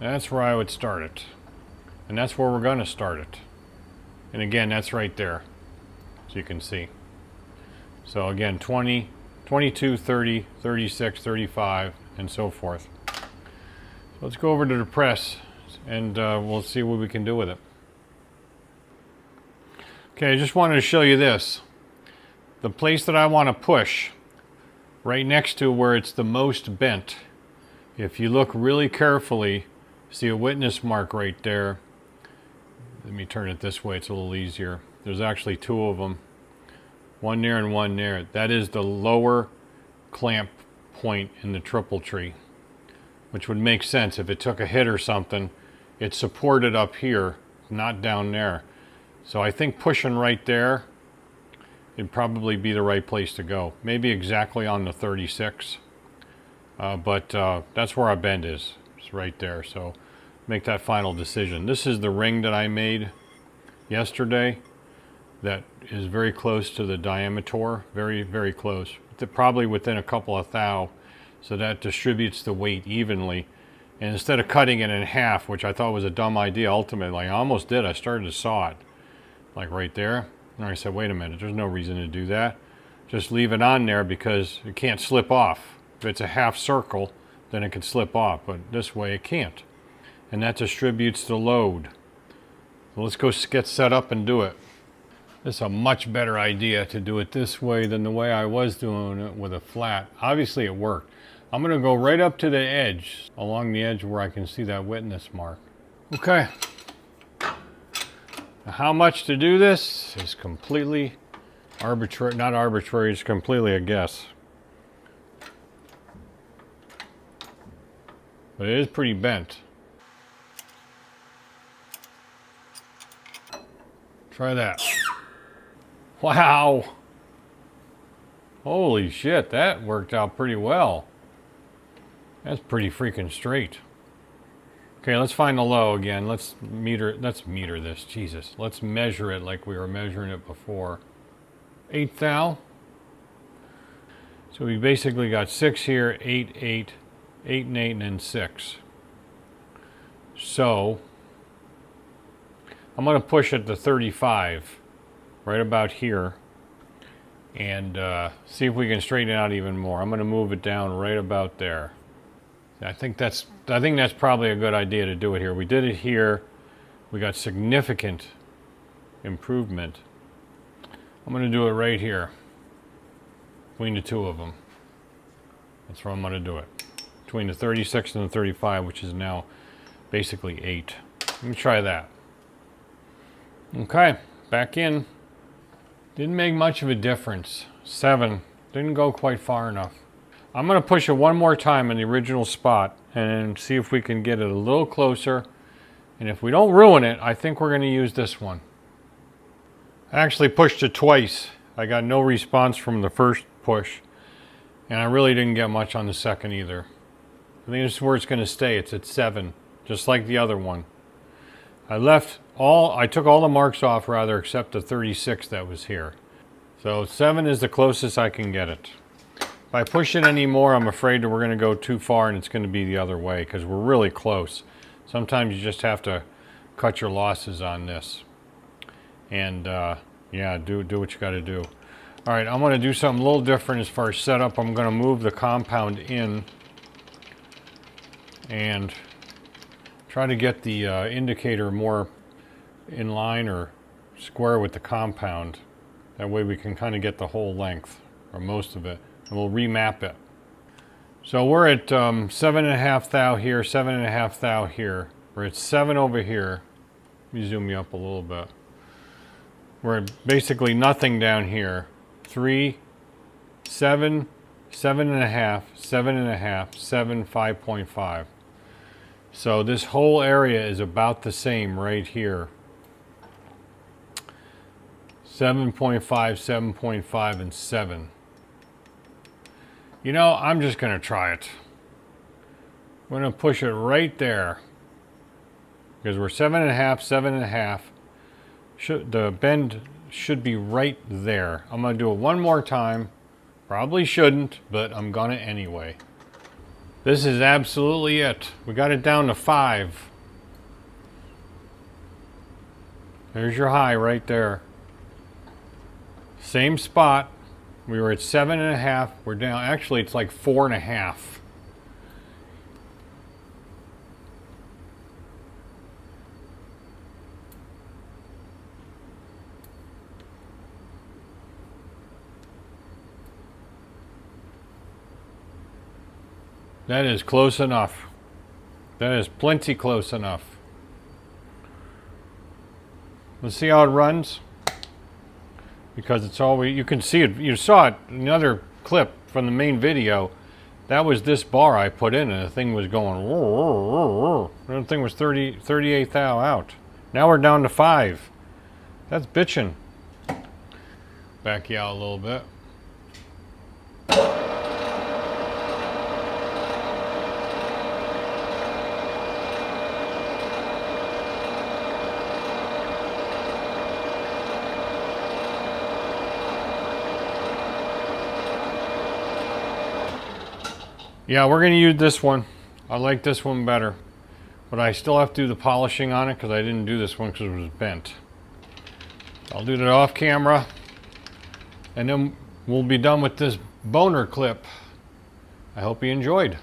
That's where I would start it. And that's where we're going to start it. And again, that's right there, so you can see. So again, 20, 22, 30, 36, 35, and so forth. So let's go over to the press and we'll see what we can do with it. Okay, I just wanted to show you this. The place that I want to push, right next to where it's the most bent, if you look really carefully, see a witness mark right there. Let me turn it this way, it's a little easier. There's actually two of them. One there and one there. That is the lower clamp point in the triple tree, which would make sense. If it took a hit or something, it's supported up here, not down there. So I think pushing right there, it'd probably be the right place to go. Maybe exactly on the 36, but that's where our bend is. It's right there, so make that final decision. This is the ring that I made yesterday that is very close to the diameter, very, very close. Probably within a couple of thou, so that distributes the weight evenly. And instead of cutting it in half, which I thought was a dumb idea ultimately, I almost did, I started to saw it, like right there. And I said, wait a minute, there's no reason to do that. Just leave it on there because it can't slip off. If it's a half circle, then it can slip off, but this way it can't. And that distributes the load. So let's go get set up and do it. It's a much better idea to do it this way than the way I was doing it with a flat. Obviously it worked. I'm gonna go right up to the edge, along the edge where I can see that witness mark. Okay. Now, how much to do this is completely arbitrary, not arbitrary, it's completely a guess. But it is pretty bent. Try that. Wow. Holy shit, that worked out pretty well. That's pretty freaking straight. Okay, let's find the low again. Let's meter this, Jesus. Let's measure it like we were measuring it before. 8 thou. So we basically got 6 here, 8, 8, 8 and 8, and then 6. So I'm gonna push it to 35, right about here, and see if we can straighten it out even more. I'm gonna move it down right about there. I think that's probably a good idea to do it here. We did it here. We got significant improvement. I'm going to do it right here, between the two of them. That's where I'm going to do it. Between the 36 and the 35, which is now basically 8. Let me try that. Okay, back in. Didn't make much of a difference. 7. Didn't go quite far enough. I'm going to push it one more time in the original spot and see if we can get it a little closer. And if we don't ruin it, I think we're going to use this one. I actually pushed it twice. I got no response from the first push. And I really didn't get much on the second either. I think this is where it's going to stay. It's at 7, just like the other one. I took all the marks off rather, except the 36 that was here. So 7 is the closest I can get it. If I push it anymore, I'm afraid that we're going to go too far and it's going to be the other way because we're really close. Sometimes you just have to cut your losses on this. And yeah, do what you got to do. All right, I'm going to do something a little different as far as setup. I'm going to move the compound in and try to get the indicator more in line or square with the compound. That way we can kind of get the whole length or most of it. And we'll remap it. So we're at 7.5 thou here, 7.5 thou here. We're at 7 over here. Let me zoom you up a little bit. We're at basically nothing down here. 3, 7, 7.5, 7.5, 7, 5.5. So this whole area is about the same right here. 7.5, 7.5, and 7. You know, I'm just going to try it. I'm going to push it right there. Because we're 7.5, 7.5. The bend should be right there. I'm going to do it one more time. Probably shouldn't, but I'm going to anyway. This is absolutely it. We got it down to 5. There's your high right there. Same spot. We were at 7.5. We're down. Actually, it's like 4.5. That is close enough. That is plenty close enough. Let's see how it runs. Because it's always, you can see it, you saw it in another clip from the main video. That was this bar I put in, and the thing was going, and the thing was 38 thou out. Now we're down to 5. That's bitching. Back you out a little bit. Yeah, we're going to use this one. I like this one better. But I still have to do the polishing on it because I didn't do this one because it was bent. I'll do that off camera. And then we'll be done with this boner clip. I hope you enjoyed.